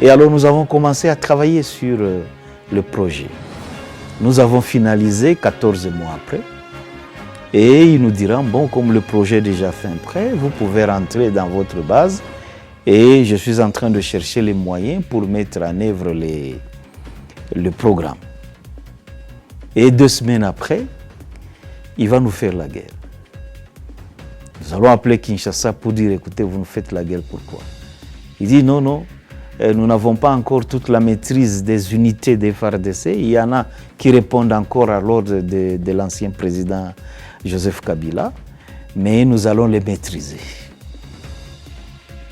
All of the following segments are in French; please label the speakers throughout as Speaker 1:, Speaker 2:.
Speaker 1: Et alors nous avons commencé à travailler sur le projet. Nous avons finalisé 14 mois après. Et il nous dira, bon, comme le projet est déjà fin prêt, vous pouvez rentrer dans votre base. Et je suis en train de chercher les moyens pour mettre en œuvre le programme. Et 2 semaines après, il va nous faire la guerre. Nous allons appeler Kinshasa pour dire, écoutez, vous nous faites la guerre, pourquoi? Il dit, non, non, nous n'avons pas encore toute la maîtrise des unités des FARDC. Il y en a qui répondent encore à l'ordre de l'ancien président Joseph Kabila, mais nous allons les maîtriser.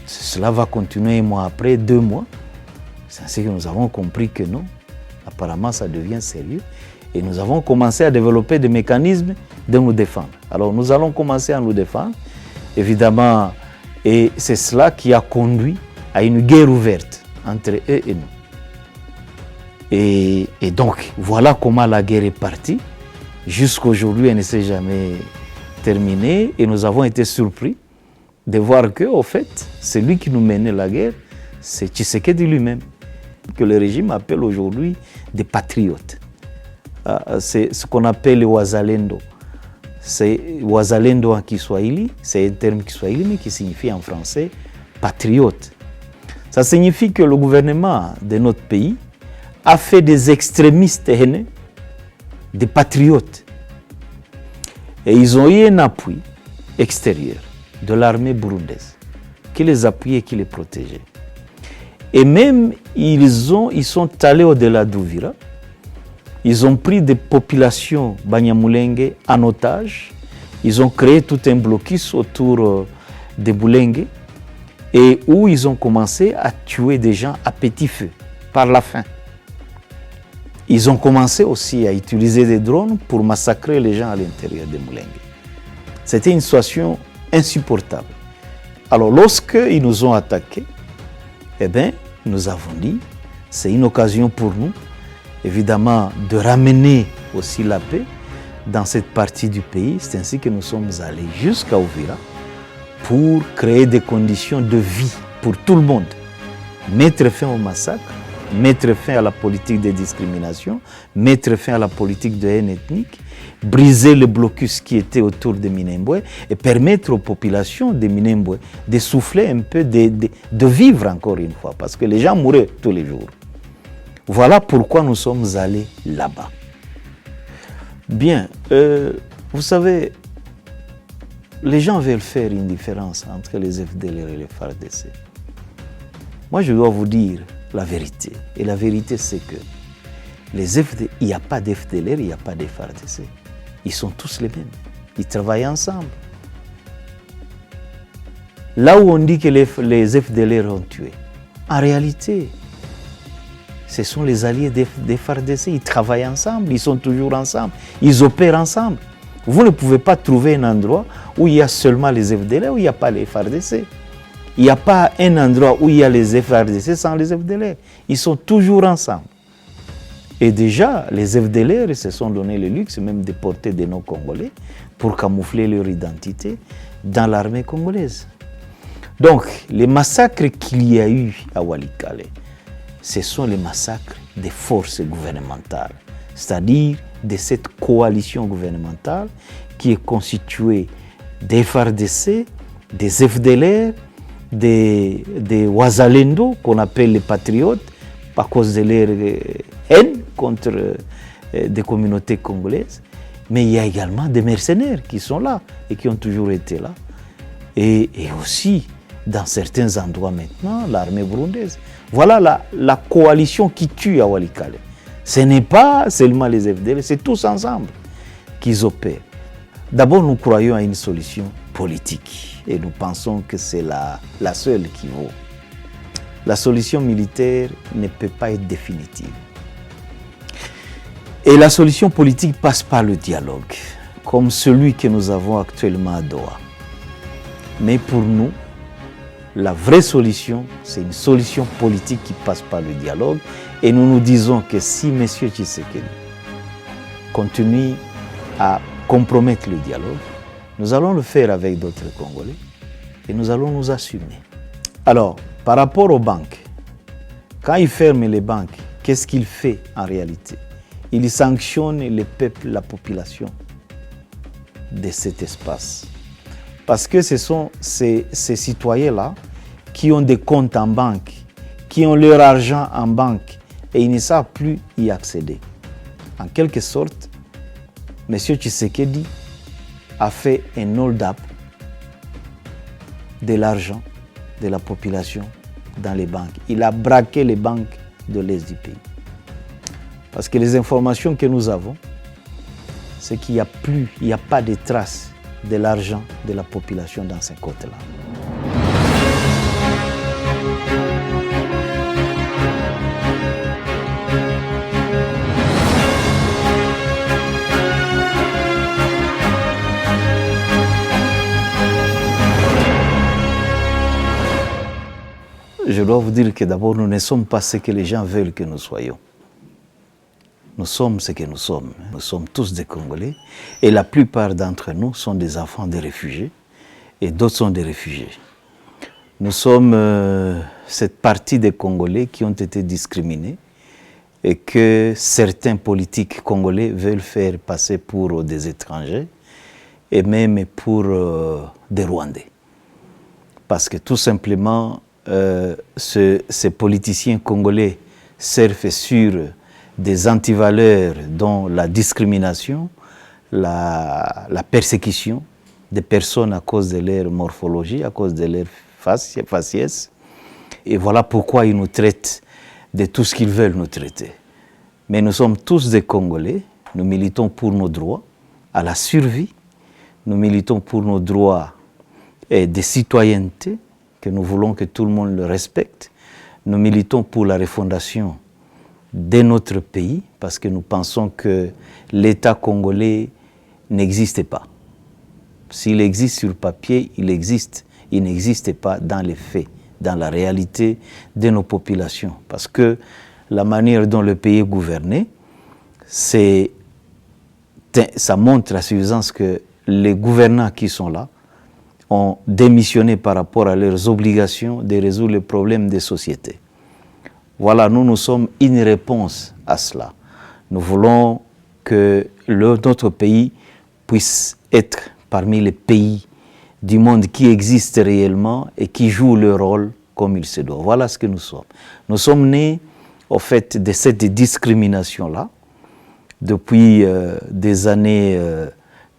Speaker 1: Cela va continuer un mois après, 2 mois. C'est ainsi que nous avons compris que non, apparemment ça devient sérieux. Et nous avons commencé à développer des mécanismes de nous défendre. Alors nous allons commencer à nous défendre, évidemment, et c'est cela qui a conduit à une guerre ouverte entre eux et nous. Et donc, voilà comment la guerre est partie. Jusqu'aujourd'hui, elle ne s'est jamais terminée et nous avons été surpris de voir que, au fait, celui qui nous menait la guerre, c'est Tshisekedi lui-même, que le régime appelle aujourd'hui des patriotes. C'est ce qu'on appelle le wazalendo. C'est wazalendo en Kiswahili, c'est un terme Kiswahili mais qui signifie en français patriote. Ça signifie que le gouvernement de notre pays a fait des extrémistes haineux des patriotes. Et ils ont eu un appui extérieur de l'armée burundaise qui les appuyait et qui les protégeait. Et même ils sont allés au-delà d'Ouvira. Ils ont pris des populations Banyamulenge en otage. Ils ont créé tout un blocus autour de Bulenge et où ils ont commencé à tuer des gens à petit feu par la faim. Ils ont commencé aussi à utiliser des drones pour massacrer les gens à l'intérieur de Bulenge. C'était une situation insupportable. Alors lorsqu'ils nous ont attaqués, eh bien, nous avons dit, c'est une occasion pour nous, évidemment, de ramener aussi la paix dans cette partie du pays. C'est ainsi que nous sommes allés jusqu'à Ouvira pour créer des conditions de vie pour tout le monde. Mettre fin au massacre, mettre fin à la politique de discrimination, mettre fin à la politique de haine ethnique, briser le blocus qui était autour de Minembwe et permettre aux populations de Minembwe de souffler un peu, de vivre encore une fois, parce que les gens mouraient tous les jours. Voilà pourquoi nous sommes allés là-bas. Bien, vous savez, les gens veulent faire une différence entre les FDLR et les FARDC. Moi, je dois vous dire la vérité. Et la vérité, c'est que il n'y a pas d'FDLR, il n'y a pas de FARDC. Ils sont tous les mêmes. Ils travaillent ensemble. Là où on dit que les FDLR ont tué, en réalité, ce sont les alliés des FARDC. Ils travaillent ensemble, ils sont toujours ensemble, ils opèrent ensemble. Vous ne pouvez pas trouver un endroit où il y a seulement les FDLR, où il n'y a pas les FARDC. Il n'y a pas un endroit où il y a les FARDC sans les FDLR. Ils sont toujours ensemble. Et déjà, les FDLR se sont donné le luxe même de porter des noms congolais pour camoufler leur identité dans l'armée congolaise. Donc, les massacres qu'il y a eu à Walikale, ce sont les massacres des forces gouvernementales, c'est-à-dire de cette coalition gouvernementale qui est constituée des FARDC, des FDLR, des Wazalendo, qu'on appelle les patriotes, à cause de leur haine contre des communautés congolaises. Mais il y a également des mercenaires qui sont là et qui ont toujours été là. Et aussi, dans certains endroits maintenant, l'armée burundaise. Voilà la coalition qui tue à Walikale. Ce n'est pas seulement les FDL, c'est tous ensemble qu'ils opèrent. D'abord, nous croyons à une solution politique et nous pensons que c'est la seule qui vaut. La solution militaire ne peut pas être définitive. Et la solution politique passe par le dialogue, comme celui que nous avons actuellement à Doha. Mais pour nous, la vraie solution, c'est une solution politique qui passe par le dialogue. Et nous nous disons que si M. Tshisekedi continue à compromettre le dialogue, nous allons le faire avec d'autres Congolais et nous allons nous assumer. Alors, par rapport aux banques, Quand il ferme les banques, qu'est-ce qu'il fait en réalité? Il sanctionne le peuple, la population de cet espace. Parce que ce sont ces citoyens-là qui ont des comptes en banque, qui ont leur argent en banque et ils ne savent plus y accéder. En quelque sorte, M. Tshisekedi a fait un hold-up de l'argent de la population dans les banques. Il a braqué les banques de l'Est du pays. Parce que les informations que nous avons, c'est qu'il n'y a pas de traces de l'argent de la population dans ces côtes-là. Je dois vous dire que d'abord, nous ne sommes pas ce que les gens veulent que nous soyons. Nous sommes ce que nous sommes. Nous sommes tous des Congolais et la plupart d'entre nous sont des enfants des réfugiés et d'autres sont des réfugiés. Nous sommes cette partie des Congolais qui ont été discriminés et que certains politiques congolais veulent faire passer pour des étrangers et même pour des Rwandais. Parce que tout simplement, ces politiciens congolais surfent sur des antivaleurs dont la discrimination, la persécution des personnes à cause de leur morphologie, à cause de leur faciès. Et voilà pourquoi ils nous traitent de tout ce qu'ils veulent nous traiter. Mais nous sommes tous des Congolais, nous militons pour nos droits à la survie, nous militons pour nos droits de citoyenneté, que nous voulons que tout le monde le respecte. Nous militons pour la refondation de notre pays parce que nous pensons que l'État congolais n'existe pas. S'il existe sur papier, il existe. Il n'existe pas dans les faits, dans la réalité de nos populations. Parce que la manière dont le pays est gouverné, ça montre à suffisance que les gouvernants qui sont là ont démissionné par rapport à leurs obligations de résoudre les problèmes des sociétés. Voilà, nous sommes une réponse à cela. Nous voulons que notre pays puisse être parmi les pays du monde qui existent réellement et qui jouent leur rôle comme il se doit. Voilà ce que nous sommes. Nous sommes nés, au fait, de cette discrimination-là, depuis des années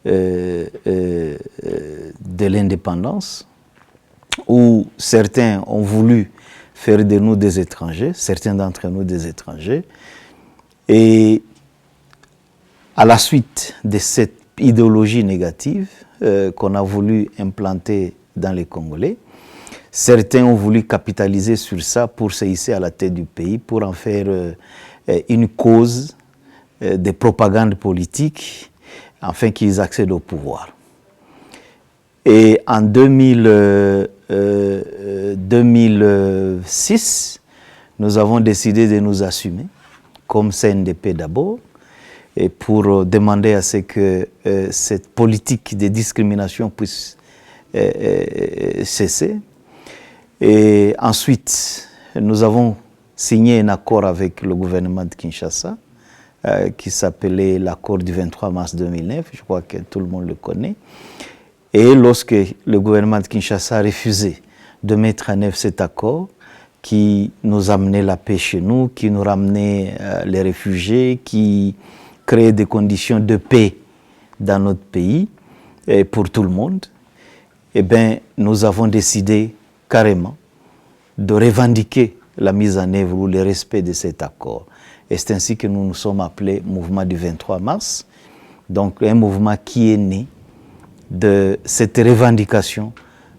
Speaker 1: de l'indépendance, où certains ont voulu faire de nous des étrangers, certains d'entre nous des étrangers. Et à la suite de cette idéologie négative qu'on a voulu implanter dans les Congolais, certains ont voulu capitaliser sur ça pour se hisser à la tête du pays, pour en faire une cause de propagande politique, afin qu'ils accèdent au pouvoir. Et en 2006, nous avons décidé de nous assumer, comme CNDP d'abord, et pour demander à ce que cette politique de discrimination puisse cesser. Et ensuite, nous avons signé un accord avec le gouvernement de Kinshasa, qui s'appelait l'accord du 23 mars 2009, je crois que tout le monde le connaît. Et lorsque le gouvernement de Kinshasa a refusé de mettre en œuvre cet accord, qui nous amenait la paix chez nous, qui nous ramenait les réfugiés, qui créait des conditions de paix dans notre pays, et pour tout le monde, eh bien, nous avons décidé carrément de revendiquer la mise en œuvre ou le respect de cet accord. Et c'est ainsi que nous nous sommes appelés Mouvement du 23 mars, donc un mouvement qui est né de cette revendication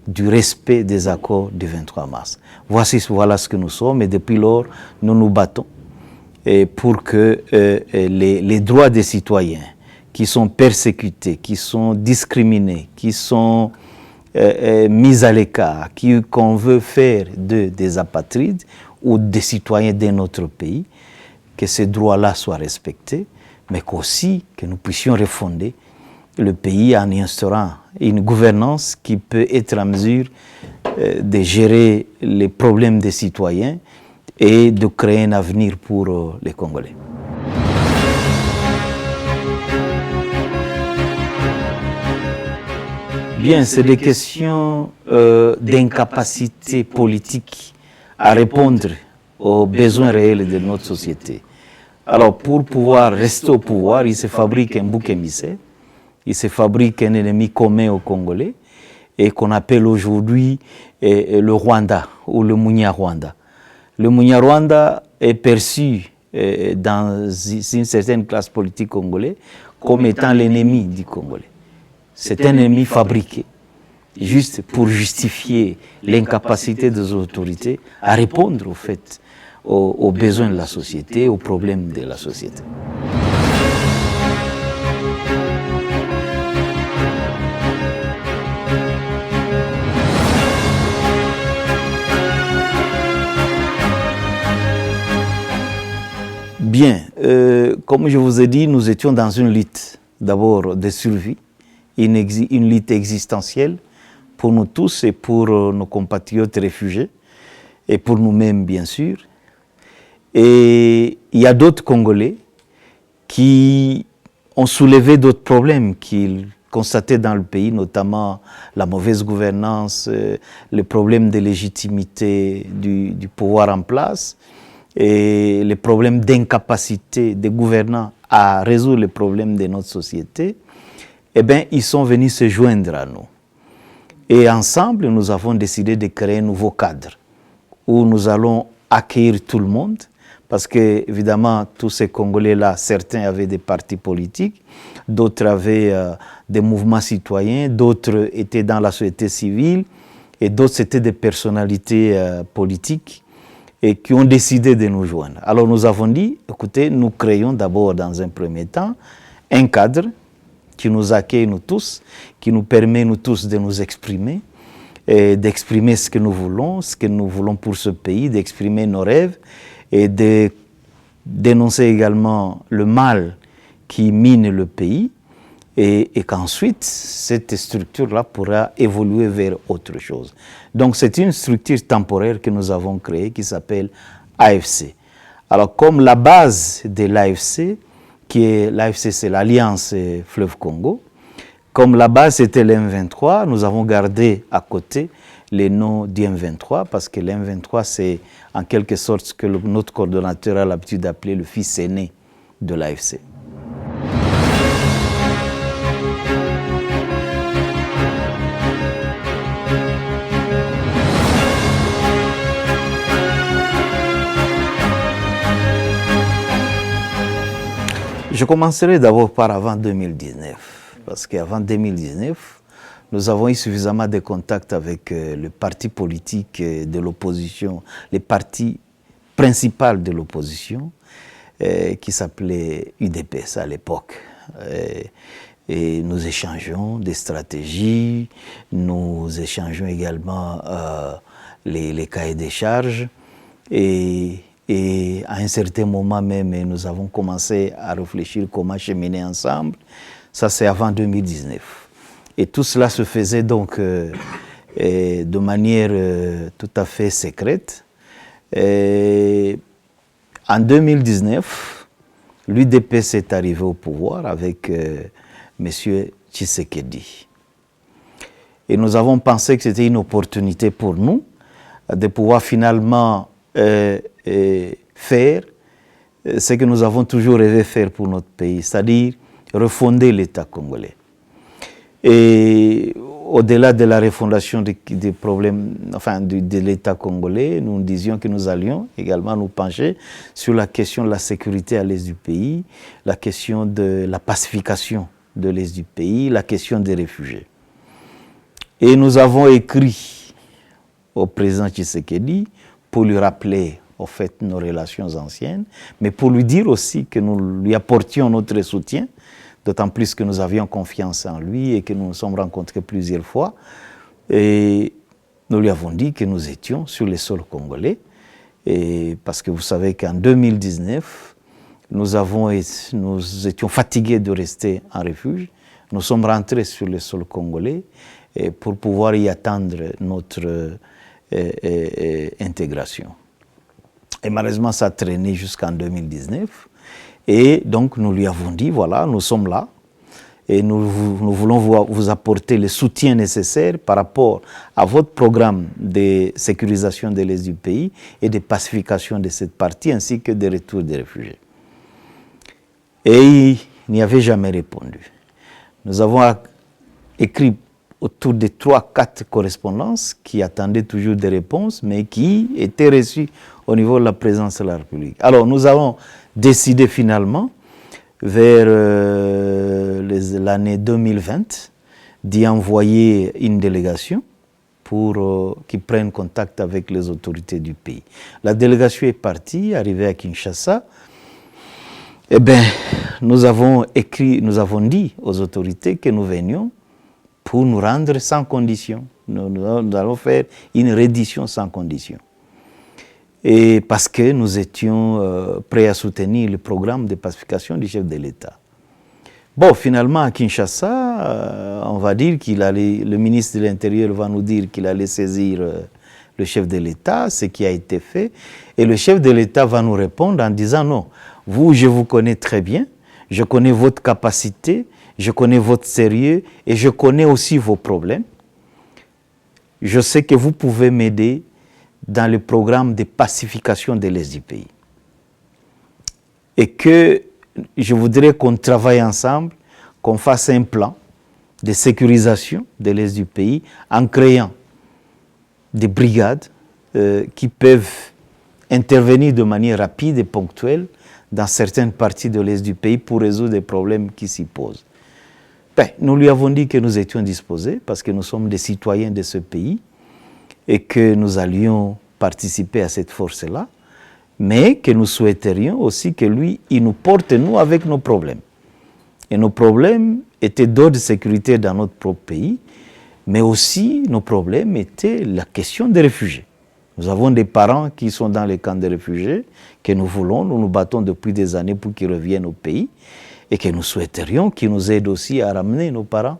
Speaker 1: du respect des accords du 23 mars. Voilà ce que nous sommes et depuis lors, nous nous battons pour que les droits des citoyens qui sont persécutés, qui sont discriminés, qui sont mis à l'écart, qu'on veut faire des apatrides ou des citoyens de notre pays, que ces droits-là soient respectés, mais qu'aussi que nous puissions refonder le pays en instaurant une gouvernance qui peut être en mesure de gérer les problèmes des citoyens et de créer un avenir pour les Congolais. Bien, c'est des questions d'incapacité politique à répondre aux besoins réels de notre société. Alors, pour pouvoir rester au pouvoir, il se fabrique un bouc émissaire, il se fabrique un ennemi commun aux Congolais, et qu'on appelle aujourd'hui le Rwanda ou le Munyarwanda. Le Munyarwanda est perçu dans une certaine classe politique congolaise comme étant l'ennemi du Congolais. C'est un ennemi fabriqué, juste pour justifier l'incapacité des autorités à répondre au fait, aux besoins de la société, aux problèmes de la société. Bien, comme je vous ai dit, nous étions dans une lutte d'abord de survie, une lutte existentielle pour nous tous et pour nos compatriotes réfugiés et pour nous-mêmes bien sûr. Et il y a d'autres Congolais qui ont soulevé d'autres problèmes qu'ils constataient dans le pays, notamment la mauvaise gouvernance, les problèmes de légitimité du pouvoir en place et les problèmes d'incapacité des gouvernants à résoudre les problèmes de notre société. Eh bien, ils sont venus se joindre à nous. Et ensemble, nous avons décidé de créer un nouveau cadre où nous allons accueillir tout le monde, parce que, évidemment, tous ces Congolais-là, certains avaient des partis politiques, d'autres avaient des mouvements citoyens, d'autres étaient dans la société civile, et d'autres étaient des personnalités politiques et qui ont décidé de nous joindre. Alors nous avons dit, écoutez, nous créons d'abord dans un premier temps un cadre qui nous accueille nous tous, qui nous permet nous tous de nous exprimer, et d'exprimer ce que nous voulons pour ce pays, d'exprimer nos rêves et de dénoncer également le mal qui mine le pays et qu'ensuite cette structure-là pourra évoluer vers autre chose. Donc c'est une structure temporaire que nous avons créée qui s'appelle AFC. Alors comme la base de l'AFC, l'AFC c'est l'Alliance Fleuve Congo, comme la base c'était l'M23, nous avons gardé à côté les noms du M23 parce que l'M23 c'est en quelque sorte ce que notre coordonnateur a l'habitude d'appeler le fils aîné de l'AFC. Je commencerai d'abord par avant 2019, parce qu'avant 2019, nous avons eu suffisamment de contacts avec le parti politique de l'opposition, les partis principaux de l'opposition, qui s'appelait UDPS à l'époque. Et nous échangeons des stratégies, nous échangeons également les cahiers des charges. Et à un certain moment même, nous avons commencé à réfléchir comment cheminer ensemble. Ça, c'est avant 2019. Et tout cela se faisait donc de manière tout à fait secrète. Et en 2019, l'UDPS est arrivé au pouvoir avec M. Tshisekedi. Et nous avons pensé que c'était une opportunité pour nous de pouvoir finalement faire ce que nous avons toujours rêvé faire pour notre pays, c'est-à-dire refonder l'État congolais. Et au-delà de la refondation des problèmes, enfin de l'État congolais, nous disions que nous allions également nous pencher sur la question de la sécurité à l'est du pays, la question de la pacification de l'est du pays, la question des réfugiés. Et nous avons écrit au président Tshisekedi pour lui rappeler au fait nos relations anciennes, mais pour lui dire aussi que nous lui apportions notre soutien, d'autant plus que nous avions confiance en lui et que nous nous sommes rencontrés plusieurs fois. Et nous lui avons dit que nous étions sur le sol congolais, et parce que vous savez qu'en 2019, nous étions fatigués de rester en refuge. Nous sommes rentrés sur le sol congolais et pour pouvoir y attendre notre intégration. Et malheureusement, ça a traîné jusqu'en 2019. Et donc, nous lui avons dit, voilà, nous sommes là. Et nous voulons vous apporter le soutien nécessaire par rapport à votre programme de sécurisation de l'Est du pays et de pacification de cette partie, ainsi que de retour des réfugiés. Et il n'y avait jamais répondu. Nous avons écrit autour de 3-4 correspondances qui attendaient toujours des réponses, mais qui étaient reçues au niveau de la présidence de la République. Alors, nous avons décidé finalement, vers l'année 2020, d'y envoyer une délégation pour qu'ils prennent contact avec les autorités du pays. La délégation est partie, arrivée à Kinshasa. Eh bien, nous avons dit aux autorités que nous venions pour nous rendre sans condition. Nous allons faire une reddition sans condition. Et parce que nous étions prêts à soutenir le programme de pacification du chef de l'État. Bon, finalement, à Kinshasa, on va dire le ministre de l'Intérieur va nous dire qu'il allait saisir le chef de l'État, ce qui a été fait. Et le chef de l'État va nous répondre en disant non, vous, je vous connais très bien, je connais votre capacité, je connais votre sérieux et je connais aussi vos problèmes. Je sais que vous pouvez m'aider dans le programme de pacification de l'Est du pays. Et que je voudrais qu'on travaille ensemble, qu'on fasse un plan de sécurisation de l'Est du pays en créant des brigades qui peuvent intervenir de manière rapide et ponctuelle dans certaines parties de l'Est du pays pour résoudre des problèmes qui s'y posent. Ben, nous lui avons dit que nous étions disposés parce que nous sommes des citoyens de ce pays et que nous allions participer à cette force-là, mais que nous souhaiterions aussi que lui, il nous porte, nous, avec nos problèmes. Et nos problèmes étaient d'ordre sécuritaire dans notre propre pays, mais aussi nos problèmes étaient la question des réfugiés. Nous avons des parents qui sont dans les camps de réfugiés, que nous voulons, nous nous battons depuis des années pour qu'ils reviennent au pays, et que nous souhaiterions qu'ils nous aident aussi à ramener nos parents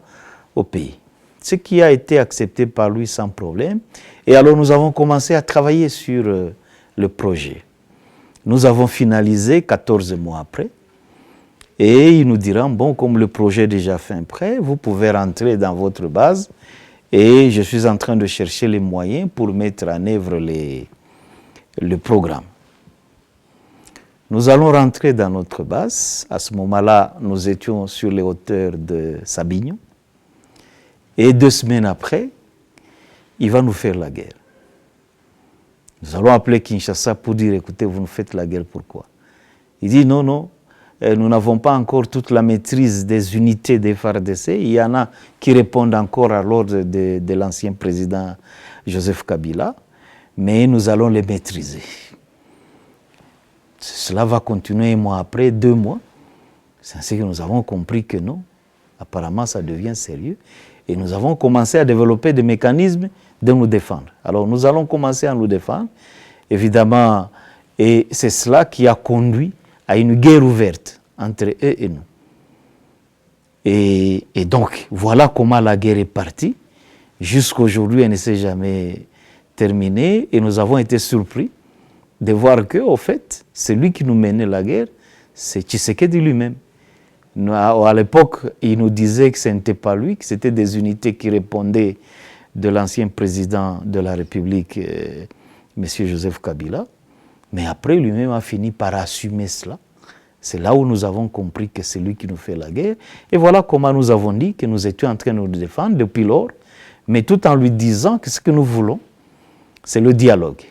Speaker 1: au pays. Ce qui a été accepté par lui sans problème. Et alors nous avons commencé à travailler sur le projet. Nous avons finalisé 14 mois après. Et il nous dira, bon, comme le projet est déjà fin prêt, vous pouvez rentrer dans votre base. Et je suis en train de chercher les moyens pour mettre en œuvre le programme. Nous allons rentrer dans notre base. À ce moment-là, nous étions sur les hauteurs de Sabignon. Et 2 semaines après, il va nous faire la guerre. Nous allons appeler Kinshasa pour dire, écoutez, vous nous faites la guerre, pourquoi? Il dit, non, non, nous n'avons pas encore toute la maîtrise des unités des FARDC. Il y en a qui répondent encore à l'ordre de l'ancien président Joseph Kabila, mais nous allons les maîtriser. Cela va continuer 1 mois après, 2 mois. C'est ainsi que nous avons compris que non, apparemment ça devient sérieux. Et nous avons commencé à développer des mécanismes de nous défendre. Alors nous allons commencer à nous défendre, évidemment, et c'est cela qui a conduit à une guerre ouverte entre eux et nous. Et donc, voilà comment la guerre est partie. Jusqu'aujourd'hui, elle ne s'est jamais terminée et nous avons été surpris de voir que, au fait, celui qui nous menait la guerre, c'est Tshisekedi lui-même. À l'époque, il nous disait que ce n'était pas lui, que c'était des unités qui répondaient de l'ancien président de la République, M. Joseph Kabila. Mais après, lui-même a fini par assumer cela. C'est là où nous avons compris que c'est lui qui nous fait la guerre. Et voilà comment nous avons dit que nous étions en train de nous défendre depuis lors, mais tout en lui disant que ce que nous voulons, c'est le dialogue.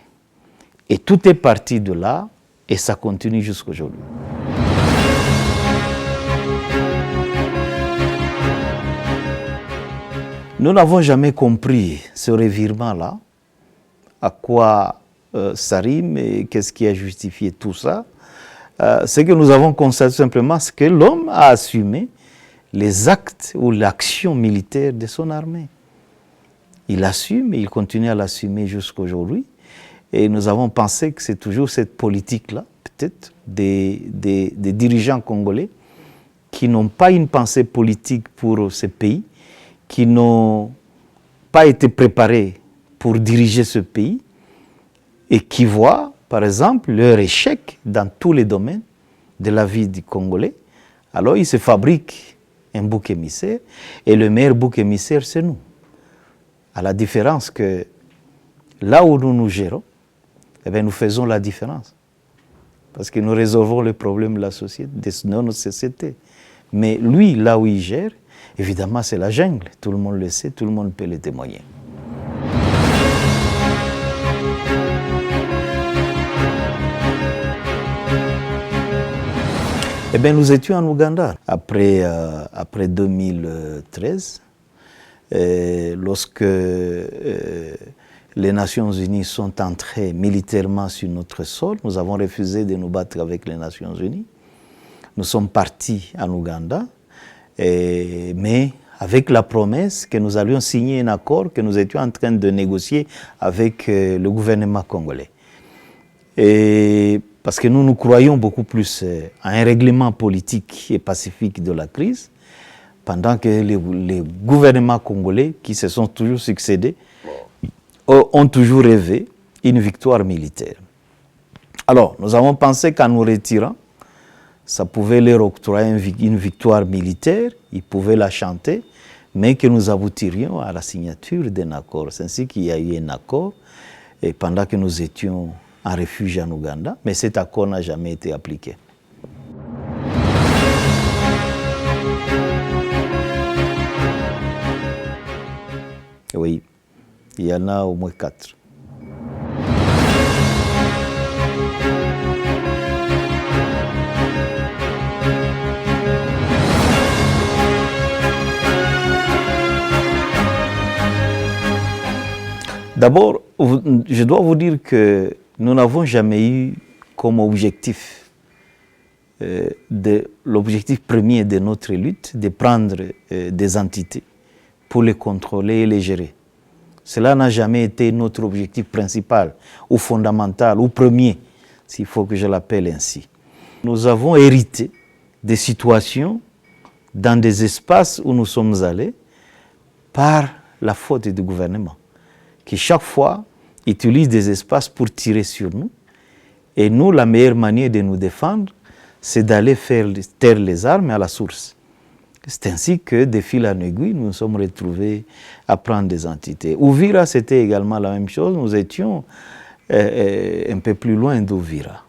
Speaker 1: Et tout est parti de là, et ça continue jusqu'aujourd'hui. Nous n'avons jamais compris ce revirement-là, à quoi ça rime et qu'est-ce qui a justifié tout ça. Ce que nous avons constaté simplement, c'est que l'homme a assumé les actes ou l'action militaire de son armée. Il assume et il continue à l'assumer jusqu'aujourd'hui. Et nous avons pensé que c'est toujours cette politique-là, peut-être, des dirigeants congolais qui n'ont pas une pensée politique pour ce pays, qui n'ont pas été préparés pour diriger ce pays et qui voient, par exemple, leur échec dans tous les domaines de la vie du Congolais, alors ils se fabriquent un bouc émissaire, et le meilleur bouc émissaire, c'est nous. À la différence que là où nous nous gérons, eh bien, nous faisons la différence. Parce que nous résolvons le problème de la société, de notre société. Mais lui, là où il gère, évidemment, c'est la jungle. Tout le monde le sait, tout le monde peut le témoigner. Eh bien, nous étions en Ouganda après 2013, lorsque les Nations Unies sont entrées militairement sur notre sol. Nous avons refusé de nous battre avec les Nations Unies. Nous sommes partis en Ouganda, mais avec la promesse que nous allions signer un accord que nous étions en train de négocier avec le gouvernement congolais. Et parce que nous croyons beaucoup plus à un règlement politique et pacifique de la crise, pendant que les gouvernements congolais, qui se sont toujours succédés, ont toujours rêvé une victoire militaire. Alors, nous avons pensé qu'en nous retirant, ça pouvait leur octroyer une victoire militaire, ils pouvaient la chanter, mais que nous aboutirions à la signature d'un accord. C'est ainsi qu'il y a eu un accord, et pendant que nous étions en refuge en Ouganda, mais cet accord n'a jamais été appliqué. Oui, il y en a au moins 4. D'abord, je dois vous dire que nous n'avons jamais eu comme objectif, l'objectif premier de notre lutte, de prendre des entités pour les contrôler et les gérer. Cela n'a jamais été notre objectif principal, ou fondamental, ou premier, s'il faut que je l'appelle ainsi. Nous avons hérité des situations dans des espaces où nous sommes allés par la faute du gouvernement, qui chaque fois utilise des espaces pour tirer sur nous. Et nous, la meilleure manière de nous défendre, c'est d'aller faire taire les armes à la source. C'est ainsi que, de fil en aiguille, nous nous sommes retrouvés à prendre des entités. Ouvira, c'était également la même chose. Nous étions un peu plus loin d'Ouvira.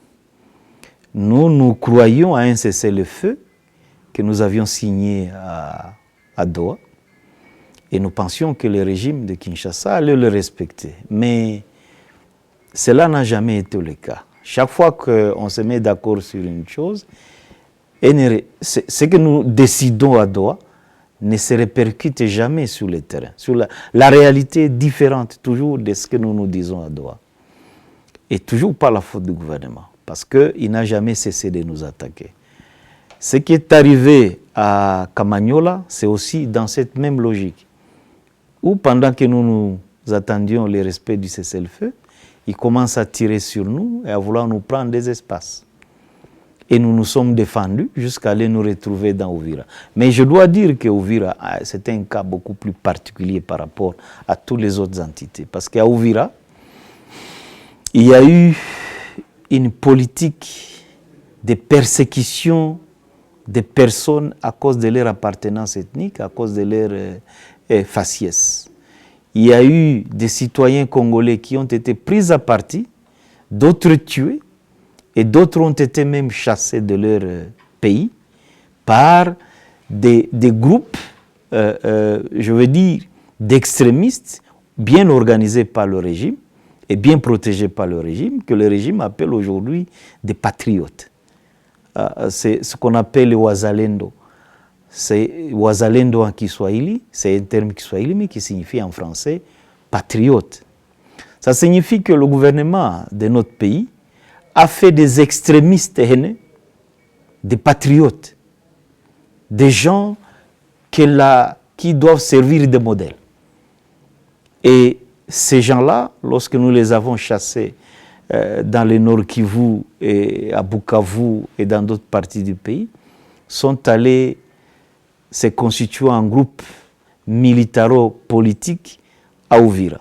Speaker 1: Nous croyions à un cessez-le-feu que nous avions signé à Doha. Et nous pensions que le régime de Kinshasa allait le respecter. Mais cela n'a jamais été le cas. Chaque fois qu'on se met d'accord sur une chose, ce que nous décidons à Doha ne se répercute jamais sur le terrain. Sur la réalité est différente toujours de ce que nous nous disons à Doha. Et toujours par la faute du gouvernement, parce qu'il n'a jamais cessé de nous attaquer. Ce qui est arrivé à Kamanyola, c'est aussi dans cette même logique, où pendant que nous attendions le respect du cessez-le-feu, il commence à tirer sur nous et à vouloir nous prendre des espaces. Et nous nous sommes défendus jusqu'à aller nous retrouver dans Ouvira. Mais je dois dire que Ouvira, c'est un cas beaucoup plus particulier par rapport à toutes les autres entités. Parce qu'à Ouvira, il y a eu une politique de persécution des personnes à cause de leur appartenance ethnique, à cause de leur faciès. Il y a eu des citoyens congolais qui ont été pris à partie, d'autres tués, et d'autres ont été même chassés de leur pays par des groupes, je veux dire, d'extrémistes bien organisés par le régime et bien protégés par le régime, que le régime appelle aujourd'hui des patriotes. C'est ce qu'on appelle les wazalendo. C'est wazalendo en Kiswahili, c'est un terme Kiswahili, mais qui signifie en français patriote. Ça signifie que le gouvernement de notre pays a fait des extrémistes haineux, des patriotes, des gens qui doivent servir de modèle. Et ces gens-là, lorsque nous les avons chassés dans le Nord Kivu, et à Bukavu et dans d'autres parties du pays, sont allés se constituer en groupe militaro-politique à Ouvira.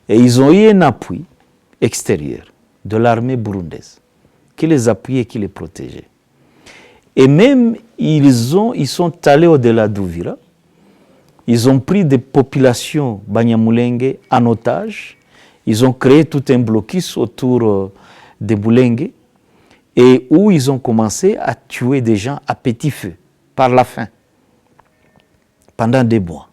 Speaker 1: Et ils ont eu un appui extérieur. de l'armée burundaise, qui les appuyait, qui les protégeait. Et même, ils sont allés au-delà d'Uvira. Ils ont pris des populations Banyamulenge en otage. Ils ont créé tout un blocus autour de Mulenge et où ils ont commencé à tuer des gens à petit feu, par la faim, pendant des mois.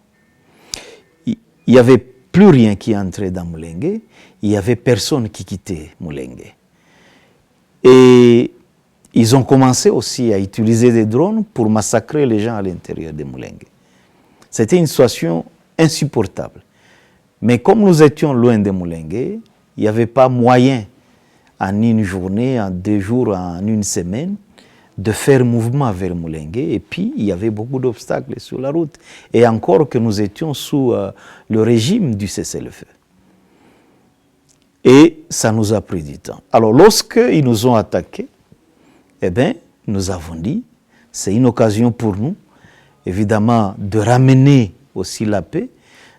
Speaker 1: Il n'y avait plus rien qui entrait dans Mulenge, il n'y avait personne qui quittait Mulenge. Et ils ont commencé aussi à utiliser des drones pour massacrer les gens à l'intérieur de Mulenge. C'était une situation insupportable. Mais comme nous étions loin de Mulenge, il n'y avait pas moyen en une journée, en 2 jours, en une semaine, de faire mouvement vers Mulenge. Et puis, il y avait beaucoup d'obstacles sur la route. Et encore que nous étions sous le régime du cessez-le-feu. Et ça nous a pris du temps. Alors, lorsqu'ils nous ont attaqués, eh bien, nous avons dit, c'est une occasion pour nous, évidemment, de ramener aussi la paix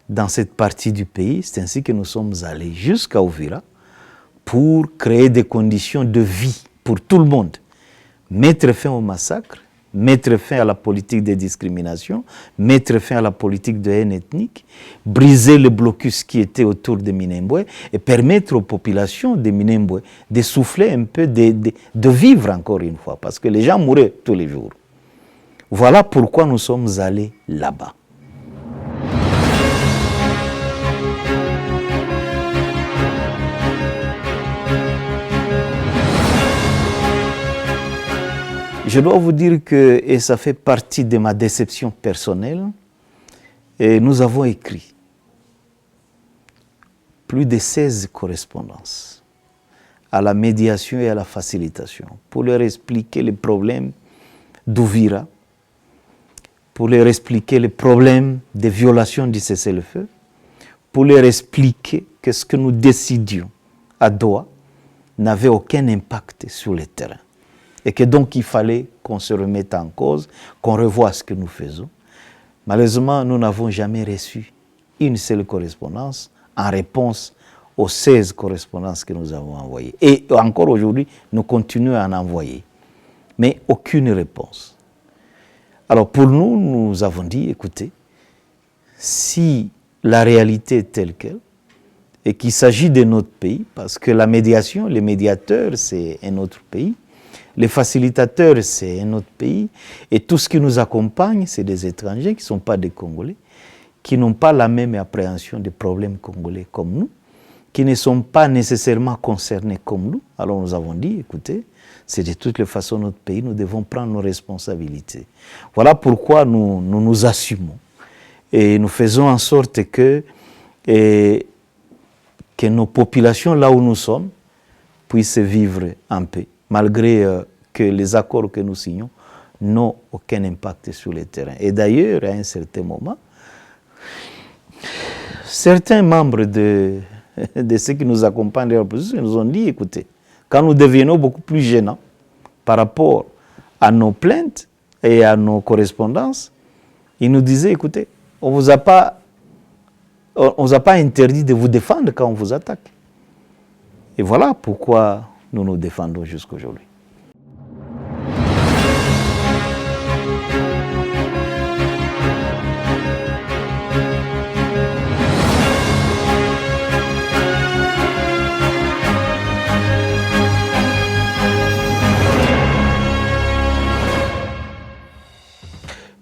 Speaker 1: dans cette partie du pays. C'est ainsi que nous sommes allés jusqu'à Uvira pour créer des conditions de vie pour tout le monde. Mettre fin au massacre, mettre fin à la politique de discrimination, mettre fin à la politique de haine ethnique, briser le blocus qui était autour de Minembwe et permettre aux populations de Minembwe de souffler un peu, de vivre encore une fois, parce que les gens mouraient tous les jours. Voilà pourquoi nous sommes allés là-bas. Je dois vous dire que, et ça fait partie de ma déception personnelle, et nous avons écrit plus de 16 correspondances à la médiation et à la facilitation pour leur expliquer les problèmes d'Uvira, pour leur expliquer les problèmes des violations du cessez-le-feu, pour leur expliquer que ce que nous décidions à Doha n'avait aucun impact sur le terrain. Et que donc il fallait qu'on se remette en cause, qu'on revoie ce que nous faisons. Malheureusement, nous n'avons jamais reçu une seule correspondance en réponse aux 16 correspondances que nous avons envoyées. Et encore aujourd'hui, nous continuons à en envoyer. Mais aucune réponse. Alors pour nous, nous avons dit, écoutez, si la réalité est telle qu'elle, et qu'il s'agit de notre pays, parce que la médiation, les médiateurs, c'est un autre pays, les facilitateurs, c'est un autre pays. Et tout ce qui nous accompagne, c'est des étrangers qui ne sont pas des Congolais, qui n'ont pas la même appréhension des problèmes congolais comme nous, qui ne sont pas nécessairement concernés comme nous. Alors nous avons dit, écoutez, c'est de toutes les façons notre pays, nous devons prendre nos responsabilités. Voilà pourquoi nous assumons. Et nous faisons en sorte que nos populations, là où nous sommes, puissent vivre en paix, malgré que les accords que nous signons n'ont aucun impact sur le terrain. Et d'ailleurs, à un certain moment, certains membres de ceux qui nous accompagnent dans l'opposition nous ont dit, écoutez, quand nous devenons beaucoup plus gênants par rapport à nos plaintes et à nos correspondances, ils nous disaient, écoutez, on ne vous a pas interdit de vous défendre quand on vous attaque. Et voilà pourquoi nous nous défendons jusqu'aujourd'hui.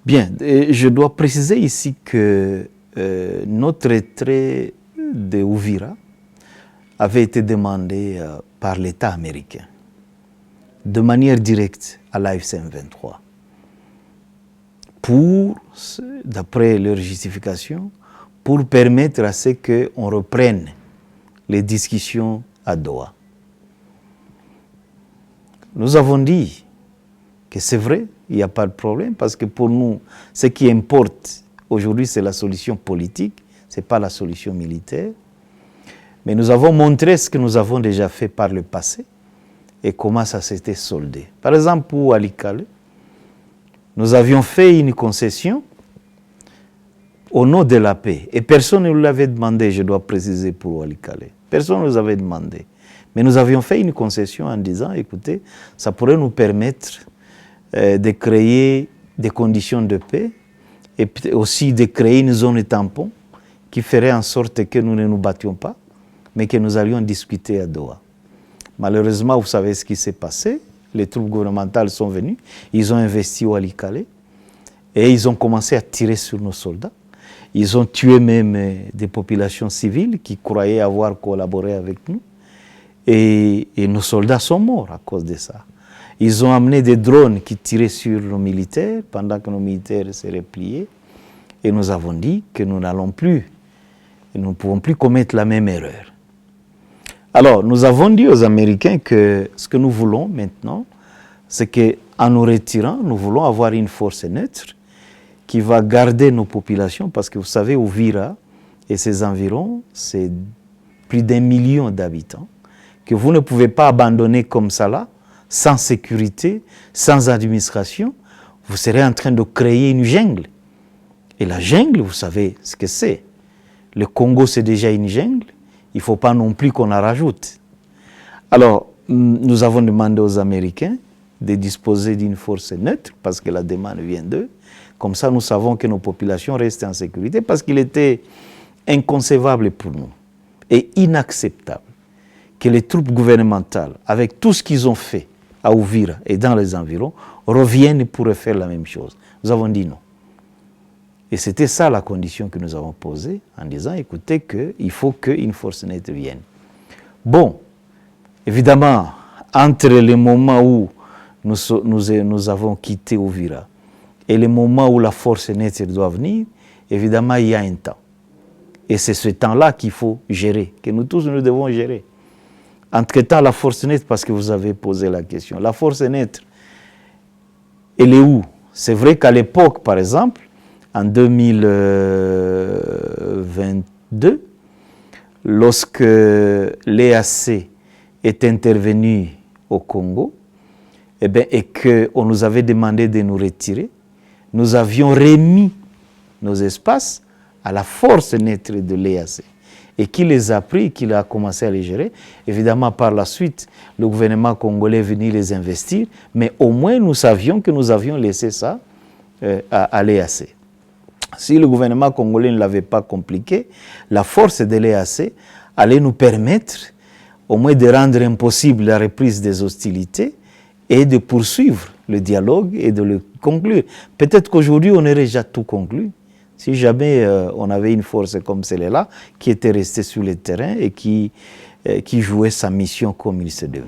Speaker 1: Bien, je dois préciser ici que notre retrait de Uvira avait été demandé par l'État américain de manière directe à l'AFC M23 pour, d'après leur justification, pour permettre à ce qu'on reprenne les discussions à Doha. Nous avons dit que c'est vrai, il n'y a pas de problème, parce que pour nous, ce qui importe aujourd'hui, c'est la solution politique, ce n'est pas la solution militaire. Mais nous avons montré ce que nous avons déjà fait par le passé et comment ça s'était soldé. Par exemple, pour Walikale, nous avions fait une concession au nom de la paix. Et personne ne nous l'avait demandé, je dois préciser pour Walikale. Personne ne nous avait demandé. Mais nous avions fait une concession en disant, écoutez, ça pourrait nous permettre de créer des conditions de paix et aussi de créer une zone tampon qui ferait en sorte que nous ne nous battions pas, mais que nous allions discuter à Doha. Malheureusement, vous savez ce qui s'est passé. Les troupes gouvernementales sont venues, ils ont investi au Walikale et ils ont commencé à tirer sur nos soldats. Ils ont tué même des populations civiles qui croyaient avoir collaboré avec nous. Et nos soldats sont morts à cause de ça. Ils ont amené des drones qui tiraient sur nos militaires pendant que nos militaires se repliaient. Et nous avons dit que nous n'allons plus, nous ne pouvons plus commettre la même erreur. Alors, nous avons dit aux Américains que ce que nous voulons maintenant, c'est qu'en nous retirant, nous voulons avoir une force neutre qui va garder nos populations, parce que vous savez, Uvira et ses environs, c'est plus d'1 million d'habitants, que vous ne pouvez pas abandonner comme ça là, sans sécurité, sans administration. Vous serez en train de créer une jungle. Et la jungle, vous savez ce que c'est. Le Congo, c'est déjà une jungle. Il ne faut pas non plus qu'on en rajoute. Alors, nous avons demandé aux Américains de disposer d'une force neutre, parce que la demande vient d'eux. Comme ça, nous savons que nos populations restent en sécurité, parce qu'il était inconcevable pour nous et inacceptable que les troupes gouvernementales, avec tout ce qu'ils ont fait à Uvira et dans les environs, reviennent pour faire la même chose. Nous avons dit non. Et c'était ça la condition que nous avons posée en disant, écoutez, qu'il faut qu'une force nette vienne. Bon, évidemment, entre les moments où nous avons quitté Uvira et les moments où la force nette doit venir, évidemment, il y a un temps. Et c'est ce temps-là qu'il faut gérer, que nous tous nous devons gérer. Entre-temps, la force nette, parce que vous avez posé la question, la force nette, elle est où? C'est vrai qu'à l'époque, par exemple, en 2022, lorsque l'EAC est intervenu au Congo, et qu'on nous avait demandé de nous retirer, nous avions remis nos espaces à la force nette de l'EAC. Et qui les a pris, qui a commencé à les gérer. Évidemment, par la suite, le gouvernement congolais est venu les investir, mais au moins nous savions que nous avions laissé ça à l'EAC. Si le gouvernement congolais ne l'avait pas compliqué, la force de l'EAC allait nous permettre au moins de rendre impossible la reprise des hostilités et de poursuivre le dialogue et de le conclure. Peut-être qu'aujourd'hui, on aurait déjà tout conclu. Si jamais on avait une force comme celle-là, qui était restée sur le terrain et qui jouait sa mission comme il se devait.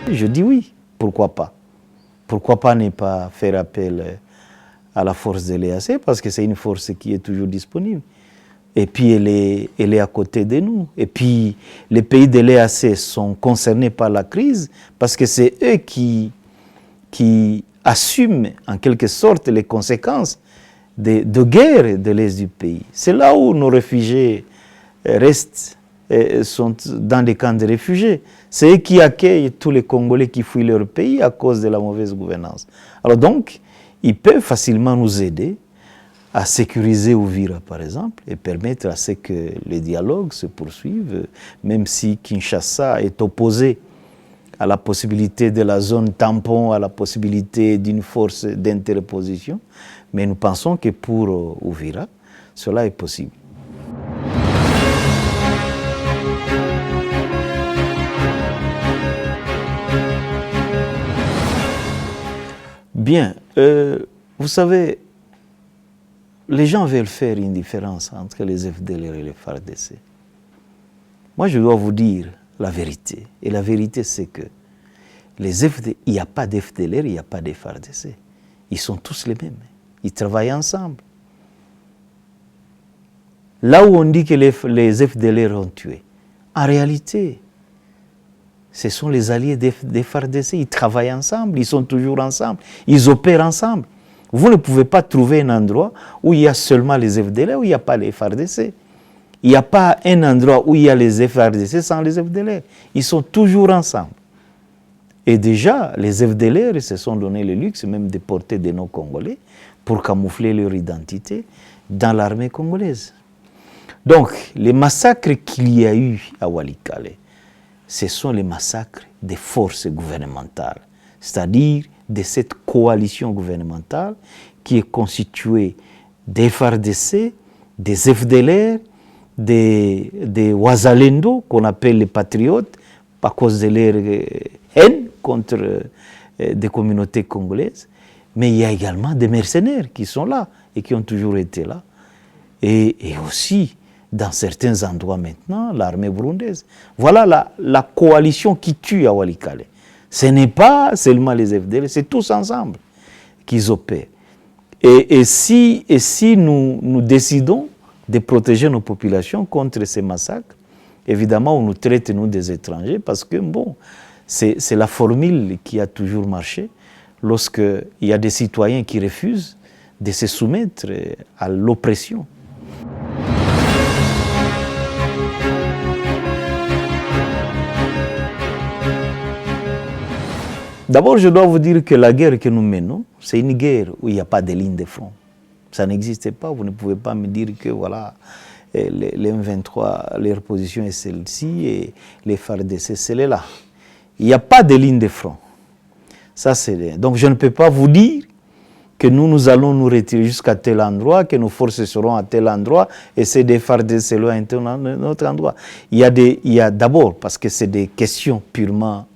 Speaker 1: Je dis oui, pourquoi pas? Pourquoi pas ne pas faire appel à la force de l'EAC? Parce que c'est une force qui est toujours disponible. Et puis elle est à côté de nous. Et puis les pays de l'EAC sont concernés par la crise parce que c'est eux qui assument en quelque sorte les conséquences de guerre de l'Est du pays. C'est là où nos réfugiés restent, sont dans des camps de réfugiés. C'est eux qui accueillent tous les Congolais qui fuient leur pays à cause de la mauvaise gouvernance. Alors donc, ils peuvent facilement nous aider à sécuriser Uvira, par exemple, et permettre à ce que les dialogues se poursuivent, même si Kinshasa est opposé à la possibilité de la zone tampon, à la possibilité d'une force d'interposition. Mais nous pensons que pour Uvira, cela est possible. Bien, vous savez, les gens veulent faire une différence entre les FDLR et les FARDC. Moi, je dois vous dire la vérité. Et la vérité, c'est que il n'y a pas d'FDLR, il n'y a pas de FARDC. Ils sont tous les mêmes. Ils travaillent ensemble. Là où on dit que les FDLR ont tué, en réalité, ce sont les alliés des FARDC. Ils travaillent ensemble, ils sont toujours ensemble, ils opèrent ensemble. Vous ne pouvez pas trouver un endroit où il y a seulement les FDLR, où il n'y a pas les FARDC. Il n'y a pas un endroit où il y a les FARDC sans les FDLR. Ils sont toujours ensemble. Et déjà, les FDLR se sont donné le luxe même de porter des noms congolais pour camoufler leur identité dans l'armée congolaise. Donc, les massacres qu'il y a eu à Walikale, ce sont les massacres des forces gouvernementales, c'est-à-dire de cette coalition gouvernementale qui est constituée des FARDC, des FDLR, des Wazalendo, qu'on appelle les patriotes, à cause de leur haine contre des communautés congolaises. Mais il y a également des mercenaires qui sont là et qui ont toujours été là. Et aussi, dans certains endroits maintenant, l'armée burundaise. Voilà la coalition qui tue à Walikale. Ce n'est pas seulement les FDL, c'est tous ensemble qu'ils opèrent. Et si nous décidons de protéger nos populations contre ces massacres, évidemment, on nous traite, nous, des étrangers, parce que, bon, c'est la formule qui a toujours marché lorsqu'il y a des citoyens qui refusent de se soumettre à l'oppression. D'abord, je dois vous dire que la guerre que nous menons, c'est une guerre où il n'y a pas de ligne de front. Ça n'existe pas. Vous ne pouvez pas me dire que voilà, les M23, leur position est celle-ci et les FARDC, c'est celle-là. Il n'y a pas de ligne de front. Ça, c'est... Donc, je ne peux pas vous dire que nous allons nous retirer jusqu'à tel endroit, que nos forces seront à tel endroit, et c'est des FARDC à un autre endroit. Il y a d'abord, parce que c'est des questions purement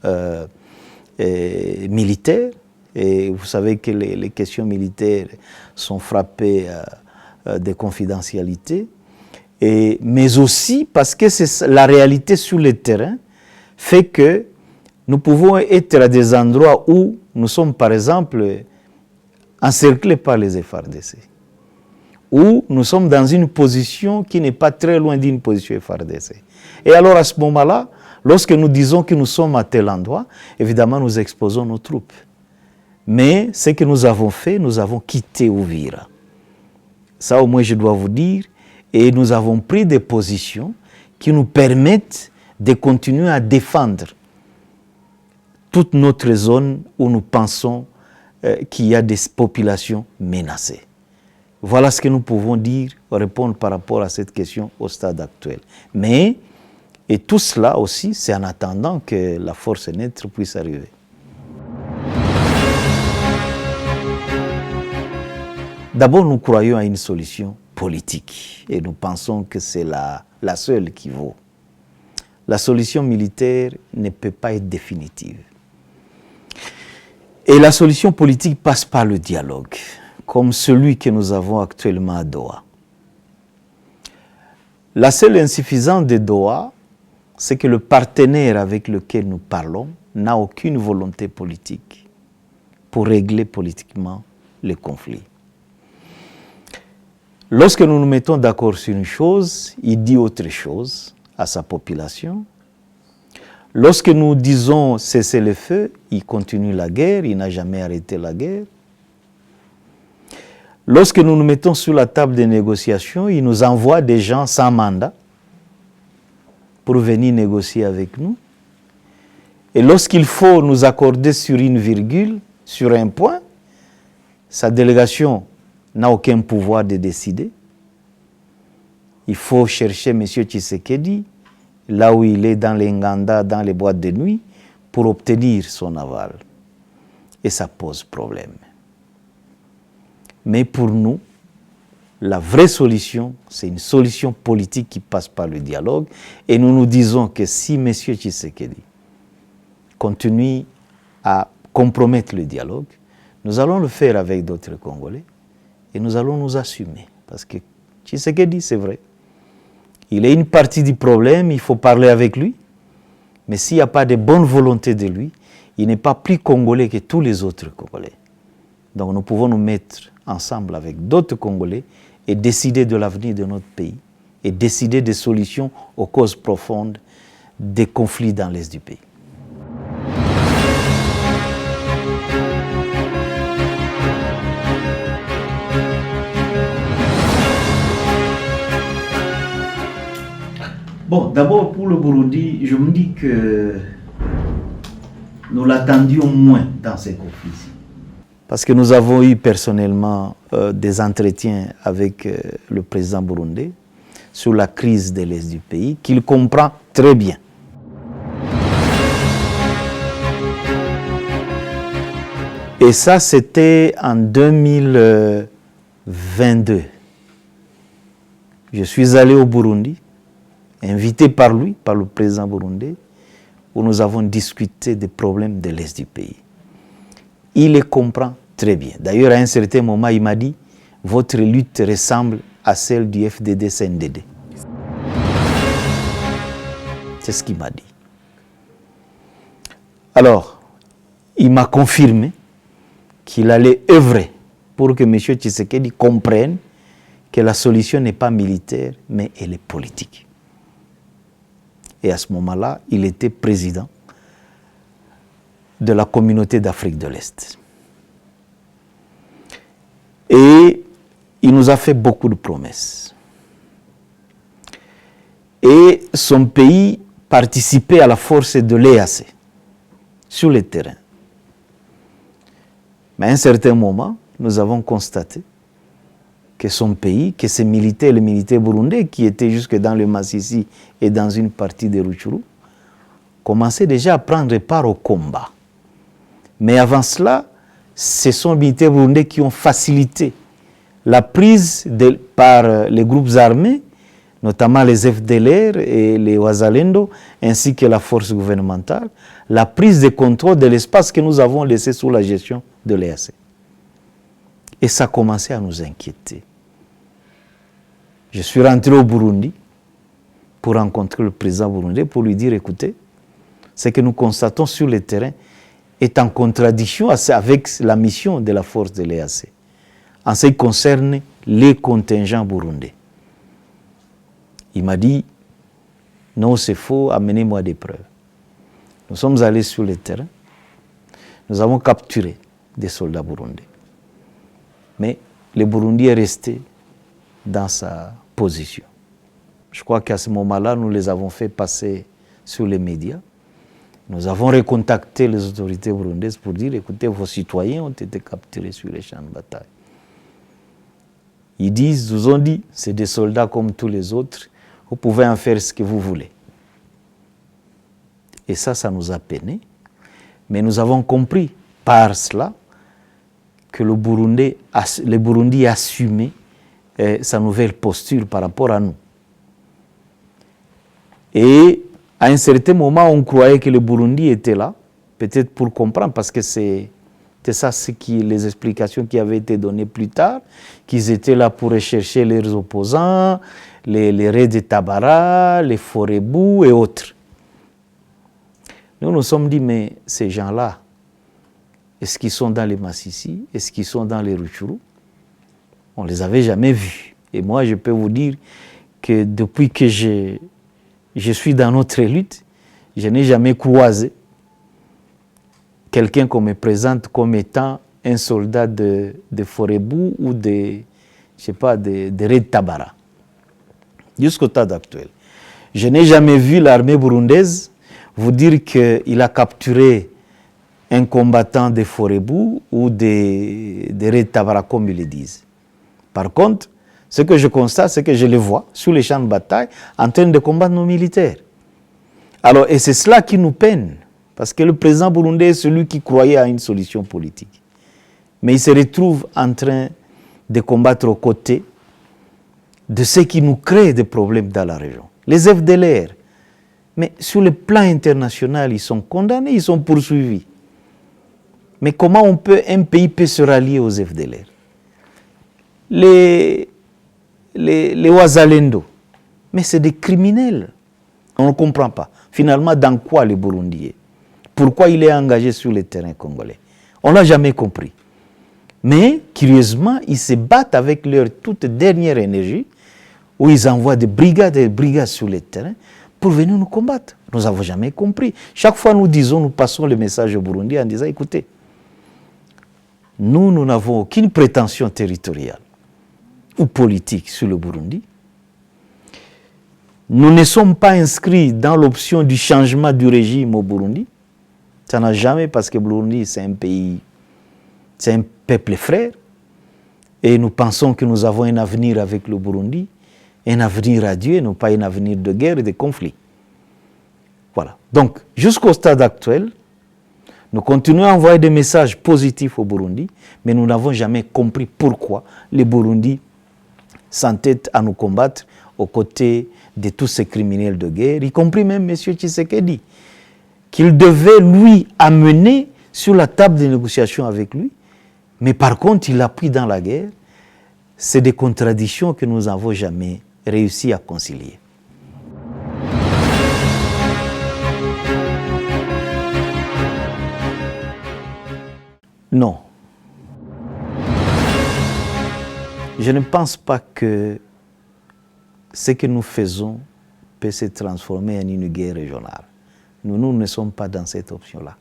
Speaker 1: militaires, et vous savez que les questions militaires sont frappées de confidentialité, mais aussi parce que la réalité sur le terrain fait que nous pouvons être à des endroits où nous sommes, par exemple, encerclés par les FARDC, où nous sommes dans une position qui n'est pas très loin d'une position FARDC. Et alors à ce moment-là, lorsque nous disons que nous sommes à tel endroit, évidemment nous exposons nos troupes. Mais ce que nous avons fait, nous avons quitté Uvira. Ça au moins je dois vous dire, et nous avons pris des positions qui nous permettent de continuer à défendre toute notre zone où nous pensons qu'il y a des populations menacées. Voilà ce que nous pouvons dire, répondre par rapport à cette question au stade actuel. Mais, et tout cela aussi, c'est en attendant que la force neutre puisse arriver. D'abord, nous croyons à une solution politique et nous pensons que c'est la seule qui vaut. La solution militaire ne peut pas être définitive. Et la solution politique passe par le dialogue, comme celui que nous avons actuellement à Doha. La seule insuffisance de Doha, c'est que le partenaire avec lequel nous parlons n'a aucune volonté politique pour régler politiquement le conflit. Lorsque nous nous mettons d'accord sur une chose, il dit autre chose à sa population. Lorsque nous disons cesser le feu, il continue la guerre, il n'a jamais arrêté la guerre. Lorsque nous nous mettons sur la table des négociations, il nous envoie des gens sans mandat pour venir négocier avec nous. Et lorsqu'il faut nous accorder sur une virgule, sur un point, sa délégation n'a aucun pouvoir de décider. Il faut chercher M. Tshisekedi, là où il est dans les Nganda, dans les boîtes de nuit, pour obtenir son aval. Et ça pose problème. Mais pour nous, la vraie solution, c'est une solution politique qui passe par le dialogue. Et nous nous disons que si M. Tshisekedi continue à compromettre le dialogue, nous allons le faire avec d'autres Congolais et nous allons nous assumer. Parce que Tshisekedi, c'est vrai, il est une partie du problème, il faut parler avec lui. Mais s'il n'y a pas de bonne volonté de lui, il n'est pas plus congolais que tous les autres Congolais. Donc nous pouvons nous mettre ensemble avec d'autres Congolais et décider de l'avenir de notre pays et décider des solutions aux causes profondes des conflits dans l'est du pays. Bon, d'abord pour le Burundi, je me dis que nous l'attendions moins dans ces conflits-ci. Parce que nous avons eu personnellement des entretiens avec le président burundais sur la crise de l'Est du pays, qu'il comprend très bien. Et ça, c'était en 2022. Je suis allé au Burundi, invité par lui, par le président burundais, où nous avons discuté des problèmes de l'Est du pays. Il les comprend très bien. D'ailleurs, à un certain moment, il m'a dit « Votre lutte ressemble à celle du FDD-CNDD ». C'est ce qu'il m'a dit. Alors, il m'a confirmé qu'il allait œuvrer pour que M. Tshisekedi comprenne que la solution n'est pas militaire, mais elle est politique. Et à ce moment-là, il était président de la communauté d'Afrique de l'Est. Et il nous a fait beaucoup de promesses. Et son pays participait à la force de l'EAC sur le terrain. Mais à un certain moment, nous avons constaté que son pays, que ces militaires, les militaires burundais qui étaient jusque dans le Massissi et dans une partie de Rutshuru, commençaient déjà à prendre part au combat. Mais avant cela, ce sont les militaires burundais qui ont facilité la prise par les groupes armés, notamment les FDLR et les Wazalendo, ainsi que la force gouvernementale, la prise de contrôle de l'espace que nous avons laissé sous la gestion de l'EAC. Et ça a commencé à nous inquiéter. Je suis rentré au Burundi pour rencontrer le président burundais, pour lui dire, écoutez, ce que nous constatons sur le terrain est en contradiction avec la mission de la force de l'EAC, en ce qui concerne les contingents burundais. Il m'a dit, non, c'est faux, amenez-moi des preuves. Nous sommes allés sur le terrain, nous avons capturé des soldats burundais. Mais le Burundi est resté dans sa position. Je crois qu'à ce moment-là, nous les avons fait passer sur les médias. Nous avons recontacté les autorités burundaises pour dire, écoutez, vos citoyens ont été capturés sur les champs de bataille. Ils nous ont dit, c'est des soldats comme tous les autres, vous pouvez en faire ce que vous voulez. Et ça nous a peiné. Mais nous avons compris par cela que le Burundi assumait sa nouvelle posture par rapport à nous. Et à un certain moment, on croyait que le Burundi était là, peut-être pour comprendre, parce que c'était ça les explications qui avaient été données plus tard, qu'ils étaient là pour rechercher leurs opposants, les raids de Tabara, les Forebou et autres. Nous nous sommes dit, mais ces gens-là, est-ce qu'ils sont dans les Massissi? Est-ce qu'ils sont dans les Rutshuru? On ne les avait jamais vus. Et moi, je peux vous dire que depuis que je suis dans notre lutte, je n'ai jamais croisé quelqu'un qu'on me présente comme étant un soldat de Forebou ou de Red Tabara. Jusqu'au temps actuel. Je n'ai jamais vu l'armée burundaise vous dire qu'il a capturé un combattant de Forebou ou de Red Tabara, comme ils le disent. Par contre, ce que je constate, c'est que je les vois sur les champs de bataille en train de combattre nos militaires. Alors, et c'est cela qui nous peine, parce que le président burundais est celui qui croyait à une solution politique. Mais il se retrouve en train de combattre aux côtés de ceux qui nous créent des problèmes dans la région. Les FDLR. Mais sur le plan international, ils sont condamnés, ils sont poursuivis. Mais comment un pays peut se rallier aux FDLR? Les Wazalendo, mais c'est des criminels. On ne comprend pas. Finalement, dans quoi le Burundi est? Pourquoi il est engagé sur le terrain congolais? On ne l'a jamais compris. Mais, curieusement, ils se battent avec leur toute dernière énergie, où ils envoient des brigades sur le terrain pour venir nous combattre. Nous n'avons jamais compris. Chaque fois, nous passons le message au Burundi en disant, écoutez, nous n'avons aucune prétention territoriale ou politique sur le Burundi. Nous ne sommes pas inscrits dans l'option du changement du régime au Burundi. Ça n'a jamais, parce que Burundi, c'est un pays, c'est un peuple frère. Et nous pensons que nous avons un avenir avec le Burundi, un avenir radieux, non pas un avenir de guerre et de conflit. Voilà. Donc, jusqu'au stade actuel, nous continuons à envoyer des messages positifs au Burundi, mais nous n'avons jamais compris pourquoi les Burundis s'entêtent à nous combattre aux côtés de tous ces criminels de guerre, y compris même M. Tshisekedi, qu'il devait lui amener sur la table de négociation avec lui, mais par contre il l'a pris dans la guerre. C'est des contradictions que nous n'avons jamais réussi à concilier. Non. Je ne pense pas que ce que nous faisons peut se transformer en une guerre régionale. Nous ne sommes pas dans cette option-là.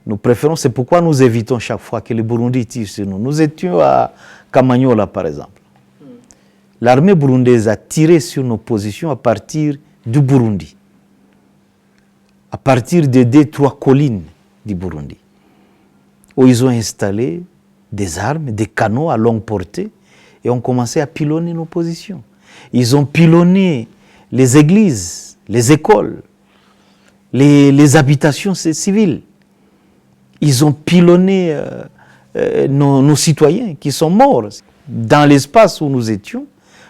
Speaker 1: Nous préférons, c'est pourquoi nous évitons chaque fois que les Burundis tirent sur nous. Nous étions à Kamanyola, par exemple. L'armée burundaise a tiré sur nos positions à partir du Burundi, à partir des 2-3 collines du Burundi, où ils ont installé des armes, des canons à longue portée, et ont commencé à pilonner nos positions. Ils ont pilonné les églises, les écoles, les habitations civiles. Ils ont pilonné nos citoyens qui sont morts. Dans l'espace où nous étions,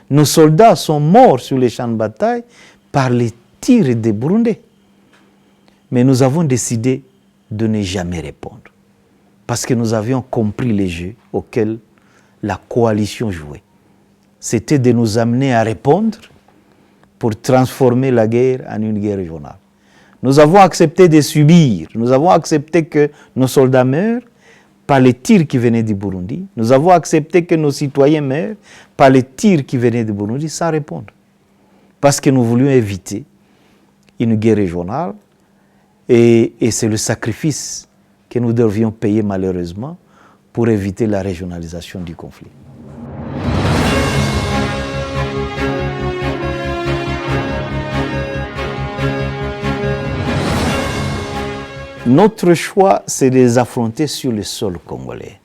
Speaker 1: nos soldats sont morts sur les champs de bataille par les tirs des Burundais. Mais nous avons décidé de ne jamais répondre, parce que nous avions compris les jeux auxquels la coalition jouait. C'était de nous amener à répondre pour transformer la guerre en une guerre régionale. Nous avons accepté de subir, nous avons accepté que nos soldats meurent par les tirs qui venaient du Burundi, nous avons accepté que nos citoyens meurent par les tirs qui venaient du Burundi sans répondre. Parce que nous voulions éviter une guerre régionale, et c'est le sacrifice que nous devions payer malheureusement pour éviter la régionalisation du conflit. Notre choix, c'est de les affronter sur le sol congolais.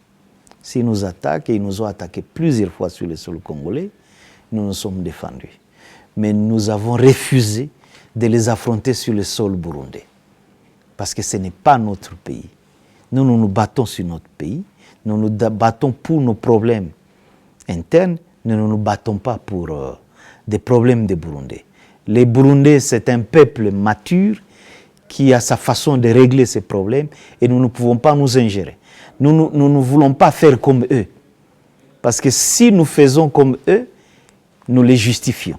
Speaker 1: S'ils nous attaquent, et ils nous ont attaqués plusieurs fois sur le sol congolais, nous nous sommes défendus. Mais nous avons refusé de les affronter sur le sol burundais. Parce que ce n'est pas notre pays. Nous nous battons sur notre pays, nous nous battons pour nos problèmes internes, nous ne nous battons pas pour des problèmes des Burundais. Les Burundais, c'est un peuple mature qui a sa façon de régler ses problèmes, et nous ne pouvons pas nous ingérer. Nous ne voulons pas faire comme eux. Parce que si nous faisons comme eux, nous les justifions.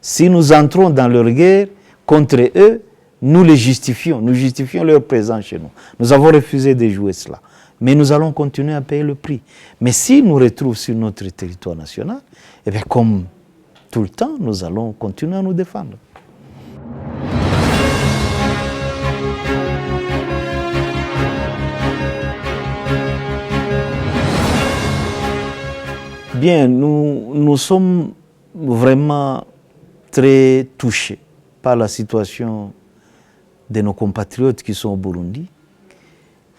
Speaker 1: Si nous entrons dans leur guerre contre eux, nous les justifions. Nous justifions leur présence chez nous. Nous avons refusé de jouer cela. Mais nous allons continuer à payer le prix. Mais s'ils nous retrouvent sur notre territoire national, eh bien, comme tout le temps, nous allons continuer à nous défendre. Bien, nous sommes vraiment très touchés par la situation de nos compatriotes qui sont au Burundi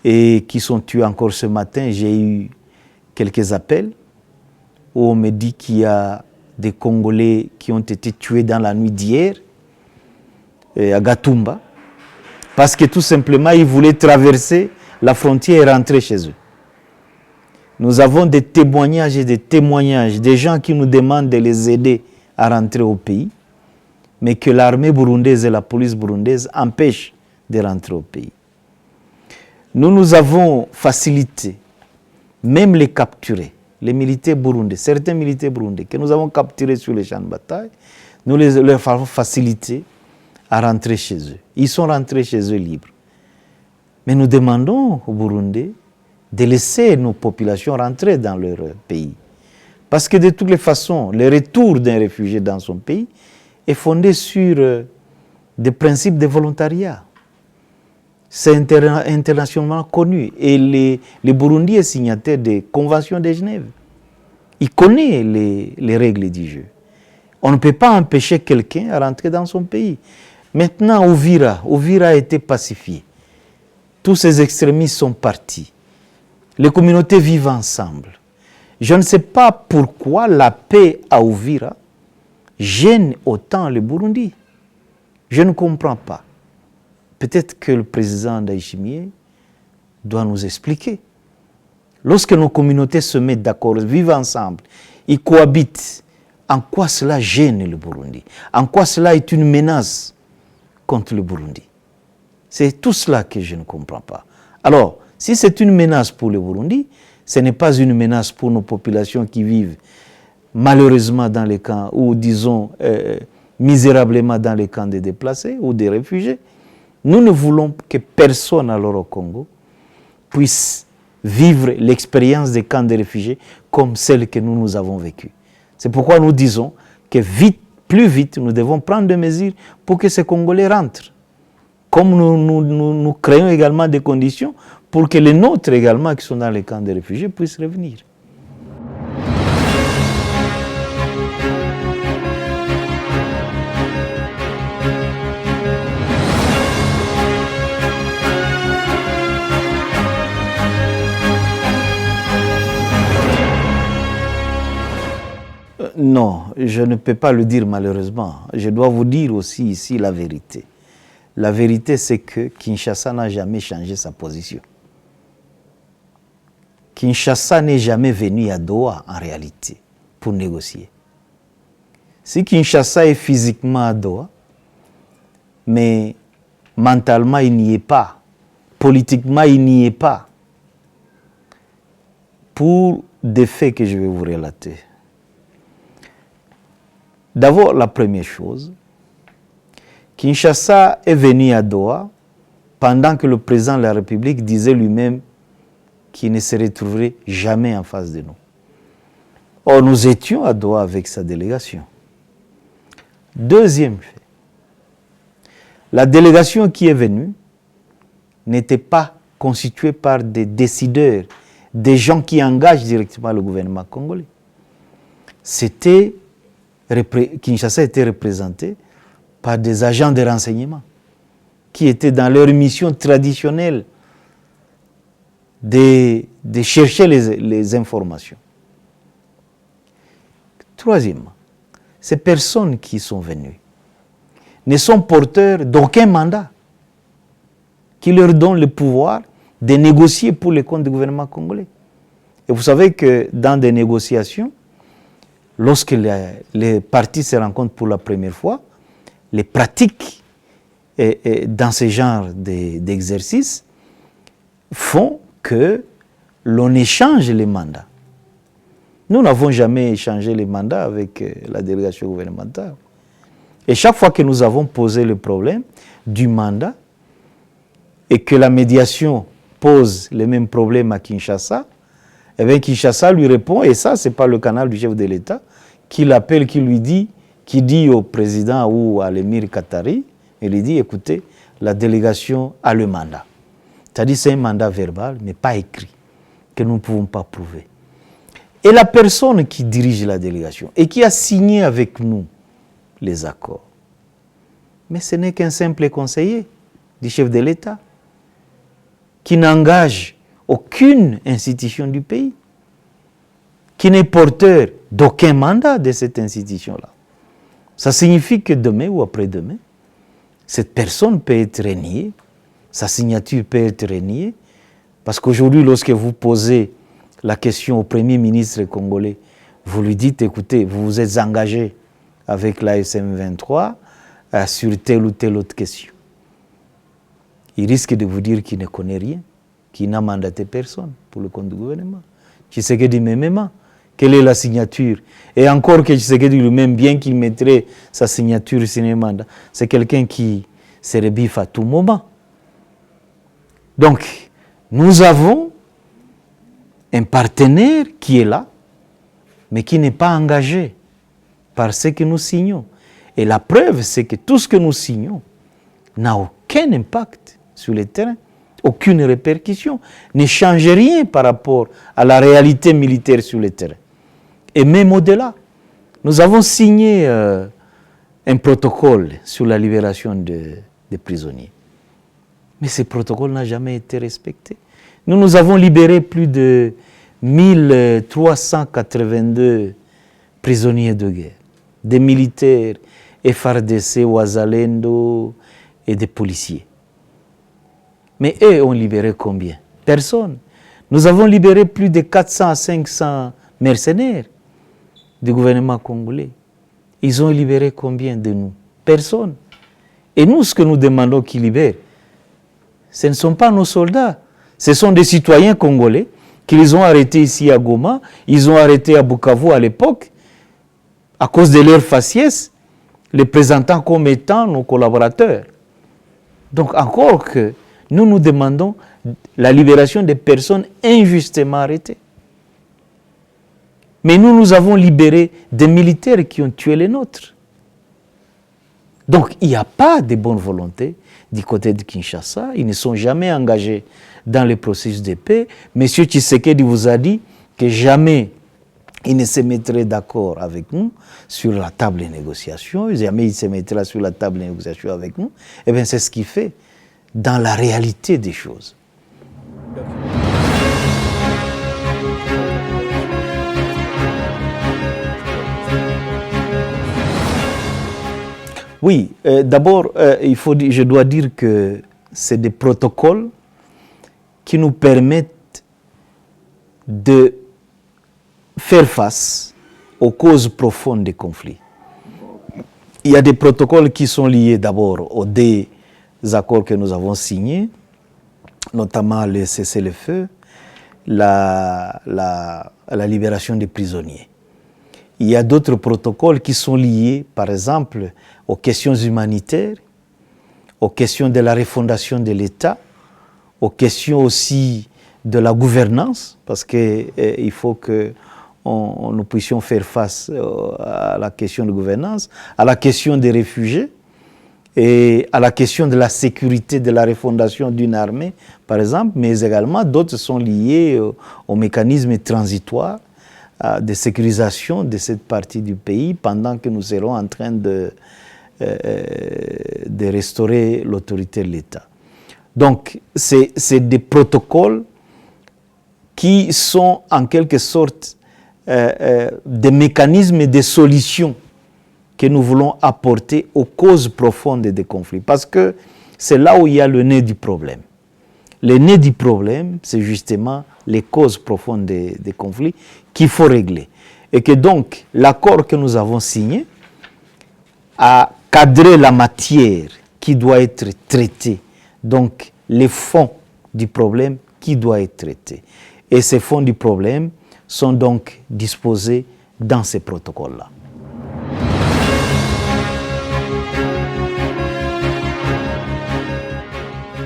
Speaker 1: et qui sont tués encore ce matin. J'ai eu quelques appels où on me dit qu'il y a des Congolais qui ont été tués dans la nuit d'hier à Gatumba, parce que tout simplement ils voulaient traverser la frontière et rentrer chez eux. Nous avons des témoignages et des témoignages des gens qui nous demandent de les aider à rentrer au pays, mais que l'armée burundaise et la police burundaise empêchent de rentrer au pays. Nous avons facilité, même les capturer, les militaires burundais, certains militaires burundais que nous avons capturés sur les champs de bataille, nous leur avons facilité à rentrer chez eux. Ils sont rentrés chez eux libres. Mais nous demandons aux Burundais de laisser nos populations rentrer dans leur pays. Parce que de toutes les façons, le retour d'un réfugié dans son pays est fondé sur des principes de volontariat. C'est internationalement connu. Et le Burundi est signataire des conventions de Genève. Il connaît les règles du jeu. On ne peut pas empêcher quelqu'un à rentrer dans son pays. Maintenant, Uvira a été pacifié. tous ces extrémistes sont partis. Les communautés vivent ensemble. Je ne sais pas pourquoi la paix à Uvira gêne autant le Burundi. Je ne comprends pas. Peut-être que le président Ndayishimiye doit nous expliquer. Lorsque nos communautés se mettent d'accord, vivent ensemble, ils cohabitent, en quoi cela gêne le Burundi? En quoi cela est une menace contre le Burundi? C'est tout cela que je ne comprends pas. Alors, si c'est une menace pour le Burundi, ce n'est pas une menace pour nos populations qui vivent malheureusement dans les camps, ou disons misérablement dans les camps des déplacés ou des réfugiés. Nous ne voulons que personne alors au Congo puisse vivre l'expérience des camps de réfugiés comme celle que nous avons vécue. C'est pourquoi nous disons que vite, plus vite, nous devons prendre des mesures pour que ces Congolais rentrent. Comme nous créons également des conditions pour que les nôtres également qui sont dans les camps de réfugiés puissent revenir. Non, je ne peux pas le dire malheureusement. Je dois vous dire aussi ici la vérité. La vérité, c'est que Kinshasa n'a jamais changé sa position. Kinshasa n'est jamais venu à Doha en réalité pour négocier. Si Kinshasa est physiquement à Doha, mais mentalement il n'y est pas, politiquement il n'y est pas, pour des faits que je vais vous relater. D'abord, la première chose, Kinshasa est venu à Doha pendant que le président de la République disait lui-même qu'il ne se retrouverait jamais en face de nous. Or, nous étions à Doha avec sa délégation. Deuxième fait, la délégation qui est venue n'était pas constituée par des décideurs, des gens qui engagent directement le gouvernement congolais. Kinshasa était représenté par des agents de renseignement qui étaient dans leur mission traditionnelle de chercher les informations. Troisièmement, ces personnes qui sont venues ne sont porteurs d'aucun mandat qui leur donne le pouvoir de négocier pour les comptes du gouvernement congolais. Et vous savez que dans des négociations, lorsque les partis se rencontrent pour la première fois, les pratiques dans ce genre d'exercice font que l'on échange les mandats. Nous n'avons jamais échangé les mandats avec la délégation gouvernementale. Et chaque fois que nous avons posé le problème du mandat et que la médiation pose les mêmes problèmes à Kinshasa, eh bien Kinshasa lui répond, et ça, ce n'est pas le canal du chef de l'État, qui l'appelle, qui dit au président ou à l'émir qatari, il lui dit, écoutez, la délégation a le mandat. C'est-à-dire c'est un mandat verbal, mais pas écrit, que nous ne pouvons pas prouver. Et la personne qui dirige la délégation et qui a signé avec nous les accords, mais ce n'est qu'un simple conseiller du chef de l'État qui n'engage aucune institution du pays, qui n'est porteur d'aucun mandat de cette institution-là. Ça signifie que demain ou après-demain, cette personne peut être reniée, sa signature peut être reniée, parce qu'aujourd'hui, lorsque vous posez la question au Premier ministre congolais, vous lui dites, écoutez, vous vous êtes engagé avec l'AFC M23 sur telle ou telle autre question. Il risque de vous dire qu'il ne connaît rien, qu'il n'a mandaté personne pour le compte du gouvernement. Tshisekedi même, quelle est la signature? Et encore que Tshisekedi lui-même, bien qu'il mettrait sa signature sur un mandat, c'est quelqu'un qui se rebiffe à tout moment. Donc, nous avons un partenaire qui est là, mais qui n'est pas engagé par ce que nous signons. Et la preuve, c'est que tout ce que nous signons n'a aucun impact sur le terrain, aucune répercussion, ne change rien par rapport à la réalité militaire sur le terrain. Et même au-delà, nous avons signé un protocole sur la libération des prisonniers. Mais ce protocole n'a jamais été respecté. Nous avons libéré plus de 1382 prisonniers de guerre, des militaires FARDC, Ouazalendo et des policiers. Mais eux ont libéré combien? Personne. Nous avons libéré plus de 400 à 500 mercenaires du gouvernement congolais. Ils ont libéré combien de nous? Personne. Et nous, ce que nous demandons qu'ils libèrent, ce ne sont pas nos soldats. Ce sont des citoyens congolais qu'ils ont arrêtés ici à Goma, ils ont arrêté à Bukavu à l'époque, à cause de leur faciès, les présentant comme étant nos collaborateurs. Donc encore que nous demandons la libération des personnes injustement arrêtées. Mais nous avons libéré des militaires qui ont tué les nôtres. Donc il n'y a pas de bonne volonté du côté de Kinshasa. Ils ne sont jamais engagés dans le processus de paix. M. Tshisekedi vous a dit que jamais il ne se mettrait d'accord avec nous sur la table de négociation. Jamais il se mettra sur la table de négociation avec nous. Eh bien, c'est ce qu'il fait dans la réalité des choses. Oui, d'abord, je dois dire que c'est des protocoles qui nous permettent de faire face aux causes profondes des conflits. Il y a des protocoles qui sont liés d'abord aux deux accords que nous avons signés, notamment le cessez-le-feu, la libération des prisonniers. Il y a d'autres protocoles qui sont liés, par exemple, aux questions humanitaires, aux questions de la refondation de l'État, aux questions aussi de la gouvernance, parce qu'il faut que nous puissions faire face à la question de gouvernance, à la question des réfugiés et à la question de la sécurité de la refondation d'une armée, par exemple, mais également d'autres sont liés au mécanisme transitoire de sécurisation de cette partie du pays pendant que nous serons en train de restaurer l'autorité de l'État. Donc, c'est des protocoles qui sont en quelque sorte des mécanismes de solutions que nous voulons apporter aux causes profondes des conflits. Parce que c'est là où il y a le nez du problème. Le nez du problème, c'est justement les causes profondes des conflits qu'il faut régler. Et que donc, l'accord que nous avons signé a cadré la matière qui doit être traitée. Donc, les fonds du problème qui doit être traité. Et ces fonds du problème sont donc disposés dans ces protocoles-là.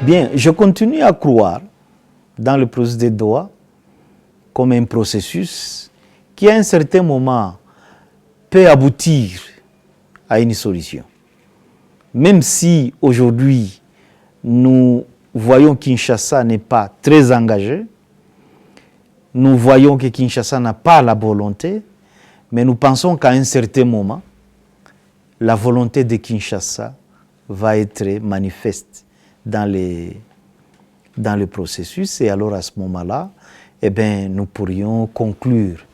Speaker 1: Bien, je continue à croire dans le processus de Doha comme un processus qui, à un certain moment, peut aboutir à une solution. Même si aujourd'hui, nous voyons que Kinshasa n'est pas très engagé, nous voyons que Kinshasa n'a pas la volonté, mais nous pensons qu'à un certain moment, la volonté de Kinshasa va être manifeste dans le processus, et alors à ce moment-là, eh bien, nous pourrions conclure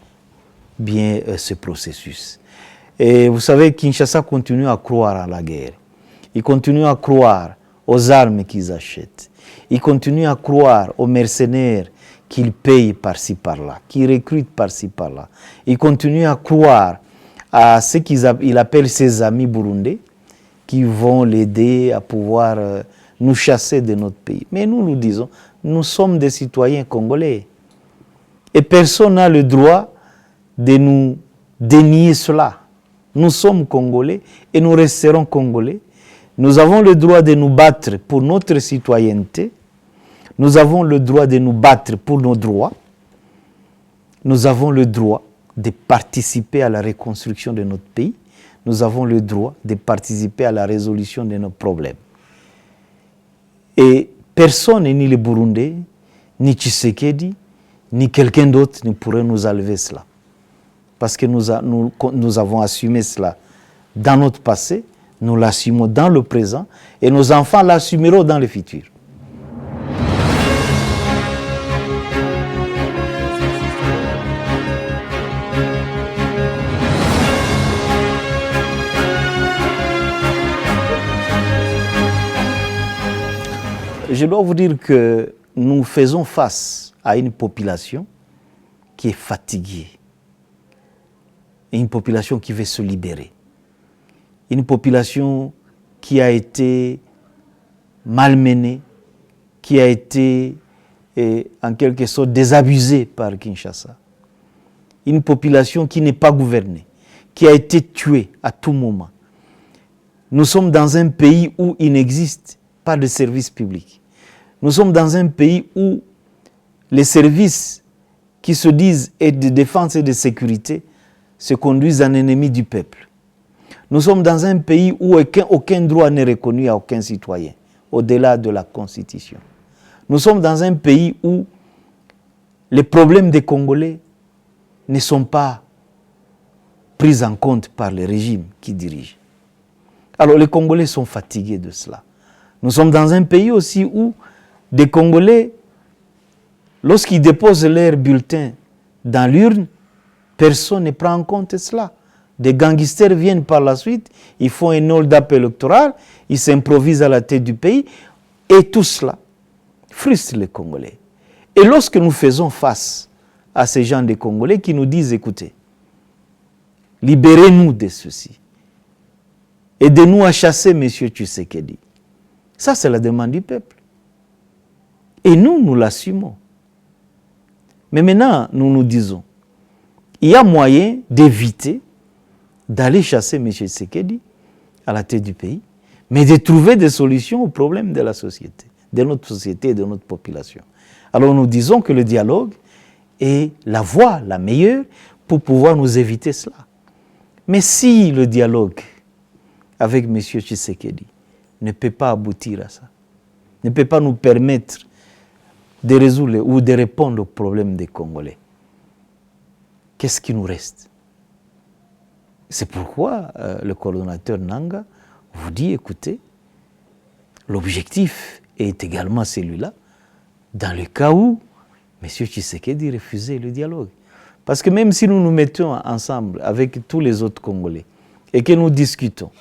Speaker 1: bien ce processus. Et vous savez, Kinshasa continue à croire à la guerre. Il continue à croire aux armes qu'ils achètent. Il continue à croire aux mercenaires qu'ils payent par-ci par-là, qu'ils recrutent par-ci par-là. Il continue à croire à ce qu'il appelle ses amis burundais qui vont l'aider à pouvoir nous chasser de notre pays. Mais nous disons, nous sommes des citoyens congolais. Et personne n'a le droit de nous dénier cela. Nous sommes congolais et nous resterons congolais. Nous avons le droit de nous battre pour notre citoyenneté. Nous avons le droit de nous battre pour nos droits. Nous avons le droit de participer à la reconstruction de notre pays. Nous avons le droit de participer à la résolution de nos problèmes. Et personne, ni les Burundais, ni Tshisekedi, ni quelqu'un d'autre ne pourrait nous enlever cela. Parce que nous avons assumé cela dans notre passé, nous l'assumons dans le présent, et nos enfants l'assumeront dans le futur. je dois vous dire que nous faisons face à une population qui est fatiguée, une population qui veut se libérer, une population qui a été malmenée, qui a été en quelque sorte désabusée par Kinshasa, une population qui n'est pas gouvernée, qui a été tuée à tout moment. Nous sommes dans un pays où il n'existe pas de service public. Nous sommes dans un pays où les services qui se disent de défense et de sécurité se conduisent en ennemis du peuple. Nous sommes dans un pays où aucun droit n'est reconnu à aucun citoyen, au-delà de la Constitution. Nous sommes dans un pays où les problèmes des Congolais ne sont pas pris en compte par le régime qui dirige. Alors les Congolais sont fatigués de cela. Nous sommes dans un pays aussi où des Congolais, lorsqu'ils déposent leur bulletin dans l'urne, personne ne prend en compte cela. Des gangsters viennent par la suite, ils font un hold-up électoral, ils s'improvisent à la tête du pays, et tout cela frustre les Congolais. Et lorsque nous faisons face à ces gens de Congolais qui nous disent, écoutez, libérez-nous de ceci, aidez-nous à chasser M. Tshisekedi. Ça, c'est la demande du peuple. Et nous l'assumons. Mais maintenant, nous nous disons, il y a moyen d'éviter d'aller chasser M. Tshisekedi à la tête du pays, mais de trouver des solutions aux problèmes de la société, de notre société et de notre population. Alors nous disons que le dialogue est la voie la meilleure pour pouvoir nous éviter cela. Mais si le dialogue avec M. Tshisekedi ne peut pas aboutir à ça, ne peut pas nous permettre de résoudre ou de répondre aux problèmes des Congolais, qu'est-ce qui nous reste? C'est pourquoi le coordonnateur Nanga vous dit, écoutez, l'objectif est également celui-là, dans le cas où M. Tshisekedi refusait le dialogue. Parce que même si nous nous mettons ensemble avec tous les autres Congolais et que nous discutons,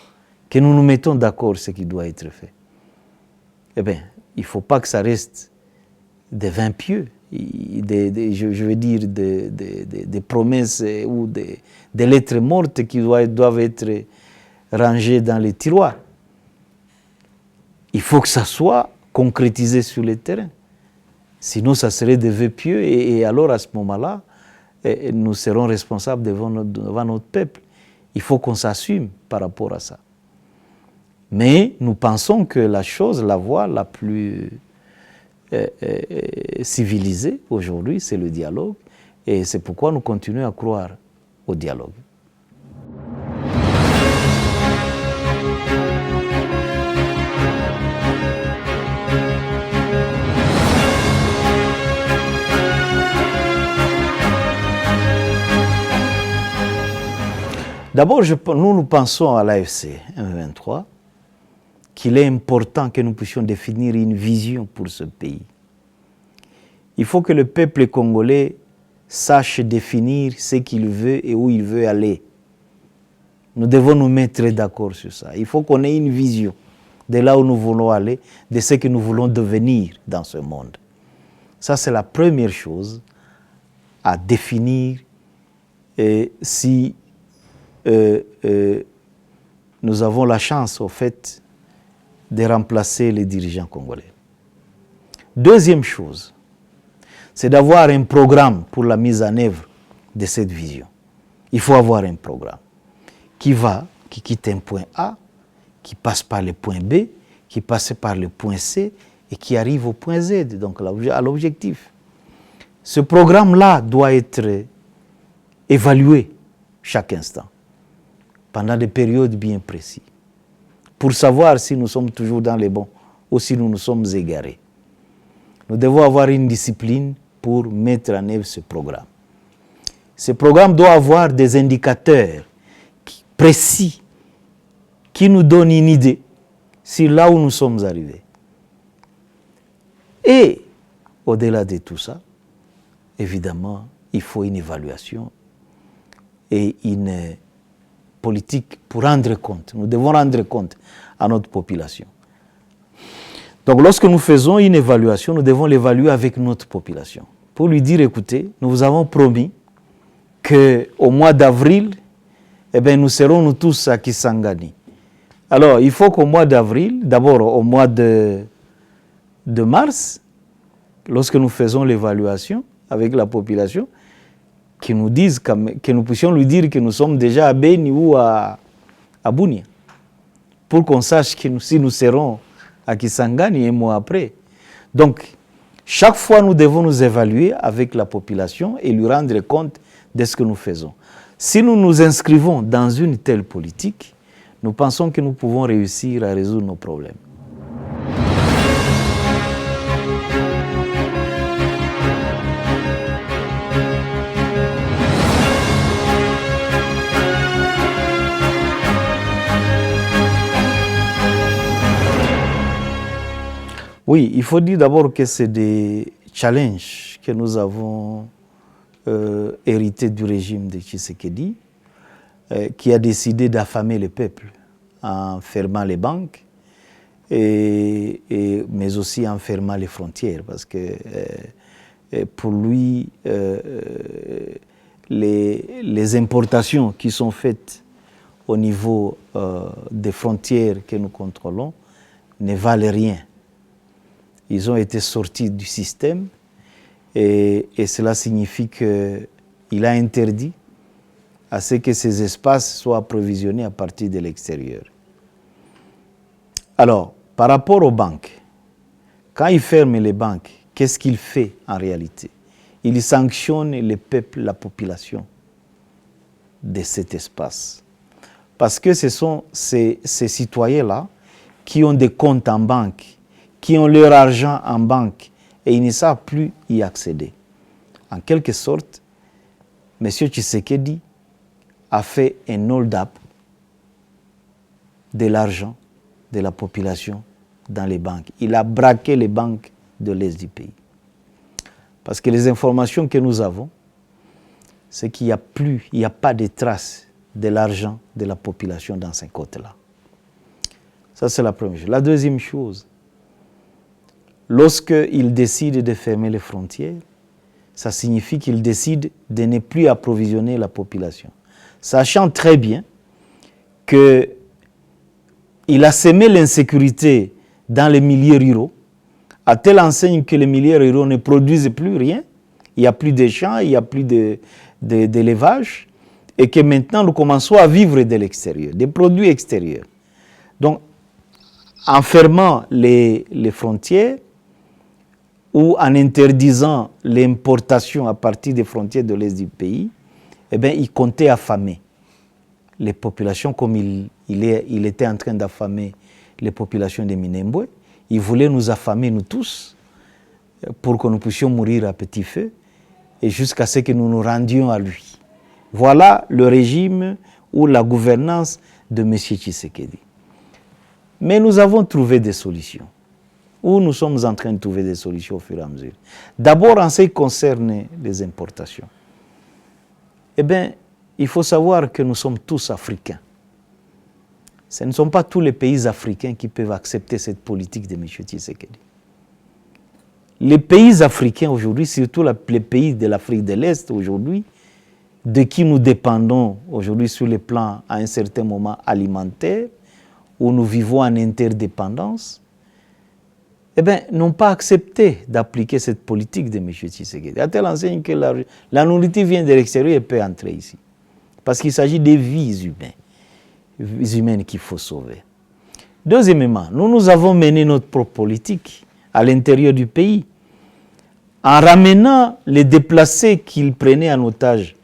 Speaker 1: que nous nous mettons d'accord sur ce qui doit être fait, eh bien, il ne faut pas que ça reste des vins pieux, je veux dire des promesses ou des lettres mortes qui doivent être rangées dans les tiroirs. Il faut que ça soit concrétisé sur le terrain. Sinon, ça serait des vœux pieux et alors à ce moment-là, nous serons responsables devant notre peuple. Il faut qu'on s'assume par rapport à ça. Mais nous pensons que la voie la plus civilisée aujourd'hui, c'est le dialogue. Et c'est pourquoi nous continuons à croire au dialogue. D'abord, nous pensons à l'AFC M23 qu'il est important que nous puissions définir une vision pour ce pays. Il faut que le peuple congolais sache définir ce qu'il veut et où il veut aller. Nous devons nous mettre d'accord sur ça. Il faut qu'on ait une vision de là où nous voulons aller, de ce que nous voulons devenir dans ce monde. Ça, c'est la première chose à définir si nous avons la chance, au fait, de remplacer les dirigeants congolais. Deuxième chose, c'est d'avoir un programme pour la mise en œuvre de cette vision. Il faut avoir un programme qui quitte un point A, qui passe par le point B, qui passe par le point C et qui arrive au point Z, donc à l'objectif. Ce programme-là doit être évalué chaque instant, pendant des périodes bien précises, pour savoir si nous sommes toujours dans les bons ou si nous nous sommes égarés. Nous devons avoir une discipline pour mettre en œuvre ce programme. Ce programme doit avoir des indicateurs précis qui nous donnent une idée sur là où nous sommes arrivés. Et au-delà de tout ça, évidemment, il faut une évaluation et une politique pour rendre compte. Nous devons rendre compte à notre population. Donc lorsque nous faisons une évaluation, nous devons l'évaluer avec notre population. Pour lui dire, écoutez, nous vous avons promis qu'au mois d'avril, nous serons nous tous à Kisangani. Alors, il faut qu'au mois d'avril, d'abord au mois de mars, lorsque nous faisons l'évaluation avec la population, qu'ils nous disent, que nous puissions lui dire que nous sommes déjà à Beni ou à Bunia, pour qu'on sache que si nous serons à Kisangani un mois après. Donc, chaque fois, nous devons nous évaluer avec la population et lui rendre compte de ce que nous faisons. Si nous nous inscrivons dans une telle politique, nous pensons que nous pouvons réussir à résoudre nos problèmes. Oui, il faut dire d'abord que c'est des challenges que nous avons hérités du régime de Tshisekedi, qui a décidé d'affamer le peuple en fermant les banques, mais aussi en fermant les frontières, parce que pour lui, les importations qui sont faites au niveau des frontières que nous contrôlons ne valent rien. Ils ont été sortis du système et cela signifie qu'il a interdit à ce que ces espaces soient approvisionnés à partir de l'extérieur. Alors, par rapport aux banques, quand il ferme les banques, qu'est-ce qu'il fait en réalité? Il sanctionne le peuple, la population de cet espace. Parce que ce sont ces citoyens-là qui ont des comptes en banque, qui ont leur argent en banque et ils ne savent plus y accéder. En quelque sorte, M. Tshisekedi a fait un hold-up de l'argent de la population dans les banques. Il a braqué les banques de l'Est du pays. Parce que les informations que nous avons, c'est qu'il n'y a pas de traces de l'argent de la population dans ces côtes-là. Ça, c'est la première chose. La deuxième chose, lorsqu'il décide de fermer les frontières, ça signifie qu'il décide de ne plus approvisionner la population. Sachant très bien qu'il a semé l'insécurité dans les milieux ruraux, à telle enseigne que les milieux ruraux ne produisent plus rien, il n'y a plus de champs, il n'y a plus d'élevage, et que maintenant nous commençons à vivre de l'extérieur, des produits extérieurs. Donc, en fermant les frontières, ou en interdisant l'importation à partir des frontières de l'Est du pays, il comptait affamer les populations comme il était en train d'affamer les populations de Minembwe. Il voulait nous affamer, nous tous, pour que nous puissions mourir à petit feu, et jusqu'à ce que nous nous rendions à lui. Voilà le régime ou la gouvernance de M. Tshisekedi. Mais nous avons trouvé des solutions. Où nous sommes en train de trouver des solutions au fur et à mesure. D'abord, en ce qui concerne les importations. Il faut savoir que nous sommes tous africains. Ce ne sont pas tous les pays africains qui peuvent accepter cette politique de M. Tshisekedi. Les pays africains aujourd'hui, surtout les pays de l'Afrique de l'Est aujourd'hui, de qui nous dépendons aujourd'hui sur le plan à un certain moment alimentaire, où nous vivons en interdépendance, n'ont pas accepté d'appliquer cette politique de M. Tshisekedi. À telle enseigne que la nourriture vient de l'extérieur et peut entrer ici. Parce qu'il s'agit des vies humaines qu'il faut sauver. Deuxièmement, nous avons mené notre propre politique à l'intérieur du pays en ramenant les déplacés qu'ils prenaient en otage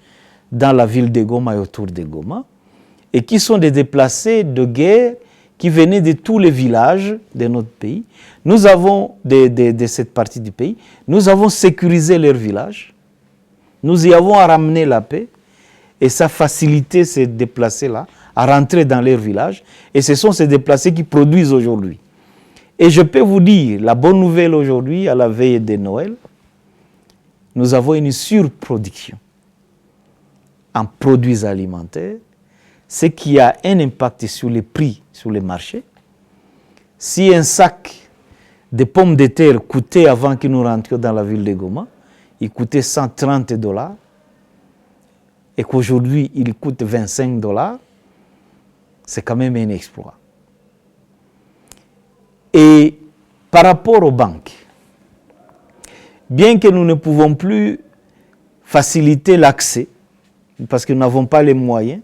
Speaker 1: dans la ville de Goma et autour de Goma, et qui sont des déplacés de guerre qui venaient de tous les villages de notre pays. Nous avons, de cette partie du pays, nous avons sécurisé leurs villages, nous y avons ramené la paix, et ça a facilité ces déplacés-là à rentrer dans leurs villages, et ce sont ces déplacés qui produisent aujourd'hui. Et je peux vous dire, la bonne nouvelle aujourd'hui, à la veille de Noël, nous avons une surproduction en produits alimentaires, ce qui a un impact sur les prix sur les marchés. Si un sac des pommes de terre coûtaient, avant que nous rentrions dans la ville de Goma, ils coûtaient $130, et qu'aujourd'hui, ils coûtent $25, c'est quand même un exploit. Et par rapport aux banques, bien que nous ne pouvons plus faciliter l'accès, parce que nous n'avons pas les moyens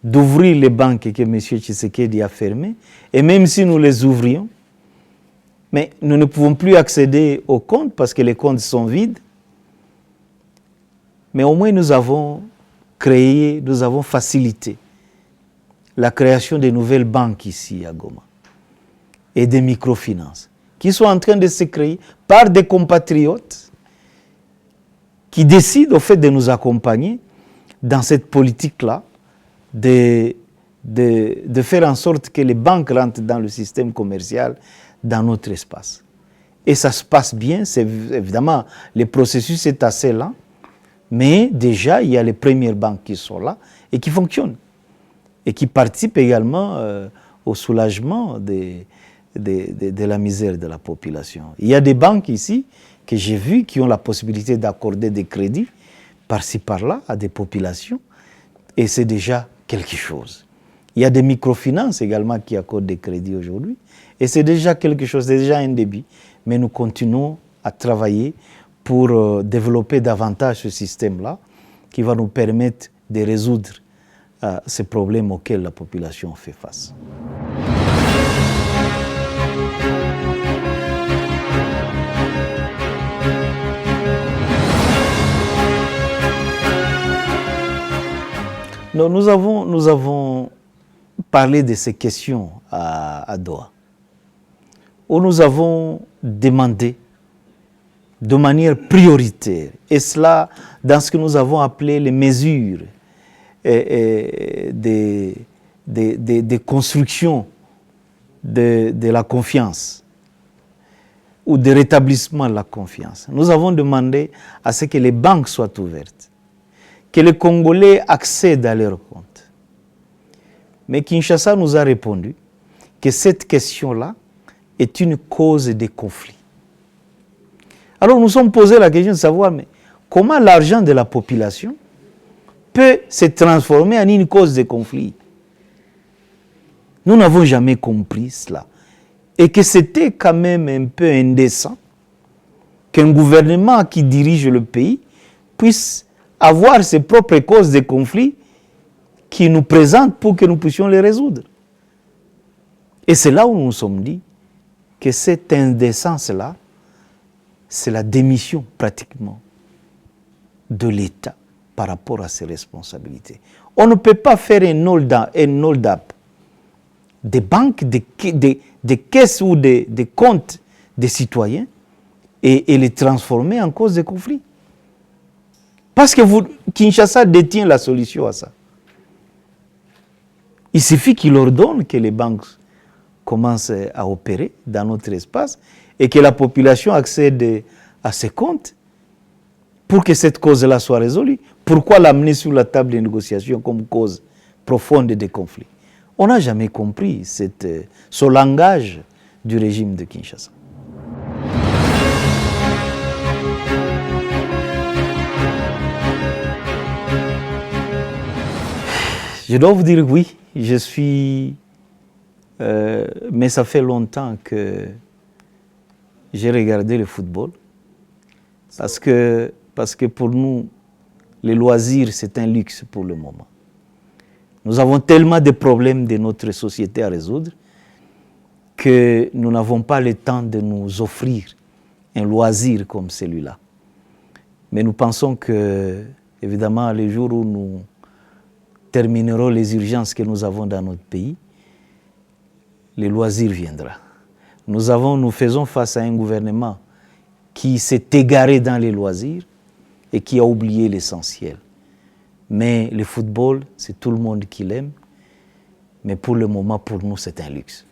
Speaker 1: d'ouvrir les banques que M. Tshisekedi a fermées, et même si nous les ouvrions, mais nous ne pouvons plus accéder aux comptes parce que les comptes sont vides. Mais au moins nous avons créé, nous avons facilité la création de nouvelles banques ici à Goma et des microfinances qui sont en train de se créer par des compatriotes qui décident au fait de nous accompagner dans cette politique-là de faire en sorte que les banques rentrent dans le système commercial, dans notre espace. Et ça se passe bien, évidemment, le processus est assez lent, mais déjà, il y a les premières banques qui sont là et qui fonctionnent, et qui participent également au soulagement de la misère de la population. Il y a des banques ici que j'ai vues qui ont la possibilité d'accorder des crédits par-ci, par-là à des populations, et c'est déjà quelque chose. Il y a des microfinances également qui accordent des crédits aujourd'hui, et c'est déjà quelque chose, c'est déjà un début. Mais nous continuons à travailler pour développer davantage ce système-là qui va nous permettre de résoudre ces problèmes auxquels la population fait face. Non, nous avons parlé de ces questions à Doha, où nous avons demandé de manière prioritaire, et cela dans ce que nous avons appelé les mesures de construction de la confiance ou de rétablissement de la confiance. Nous avons demandé à ce que les banques soient ouvertes, que les Congolais accèdent à leurs comptes. Mais Kinshasa nous a répondu que cette question-là est une cause de conflit. Alors nous sommes posés la question de savoir mais comment l'argent de la population peut se transformer en une cause de conflit. Nous n'avons jamais compris cela. Et que c'était quand même un peu indécent qu'un gouvernement qui dirige le pays puisse avoir ses propres causes de conflit qui nous présentent pour que nous puissions les résoudre. Et c'est là où nous nous sommes dit que cette indécence-là, c'est la démission pratiquement de l'État par rapport à ses responsabilités. On ne peut pas faire un hold-up des banques, des caisses ou des comptes des citoyens et les transformer en cause de conflit. Parce que Kinshasa détient la solution à ça. Il suffit qu'il ordonne que les banques commencent à opérer dans notre espace et que la population accède à ses comptes pour que cette cause-là soit résolue. Pourquoi l'amener sur la table des négociations comme cause profonde des conflits? On n'a jamais compris ce langage du régime de Kinshasa. Je dois vous dire oui, je suis... mais ça fait longtemps que j'ai regardé le football. Parce que pour nous, les loisirs, c'est un luxe pour le moment. Nous avons tellement de problèmes de notre société à résoudre que nous n'avons pas le temps de nous offrir un loisir comme celui-là. Mais nous pensons que, évidemment, les jours où nous terminerons les urgences que nous avons dans notre pays, le loisir viendra. Nous faisons face à un gouvernement qui s'est égaré dans les loisirs et qui a oublié l'essentiel. Mais le football, c'est tout le monde qui l'aime. Mais pour le moment, pour nous, c'est un luxe.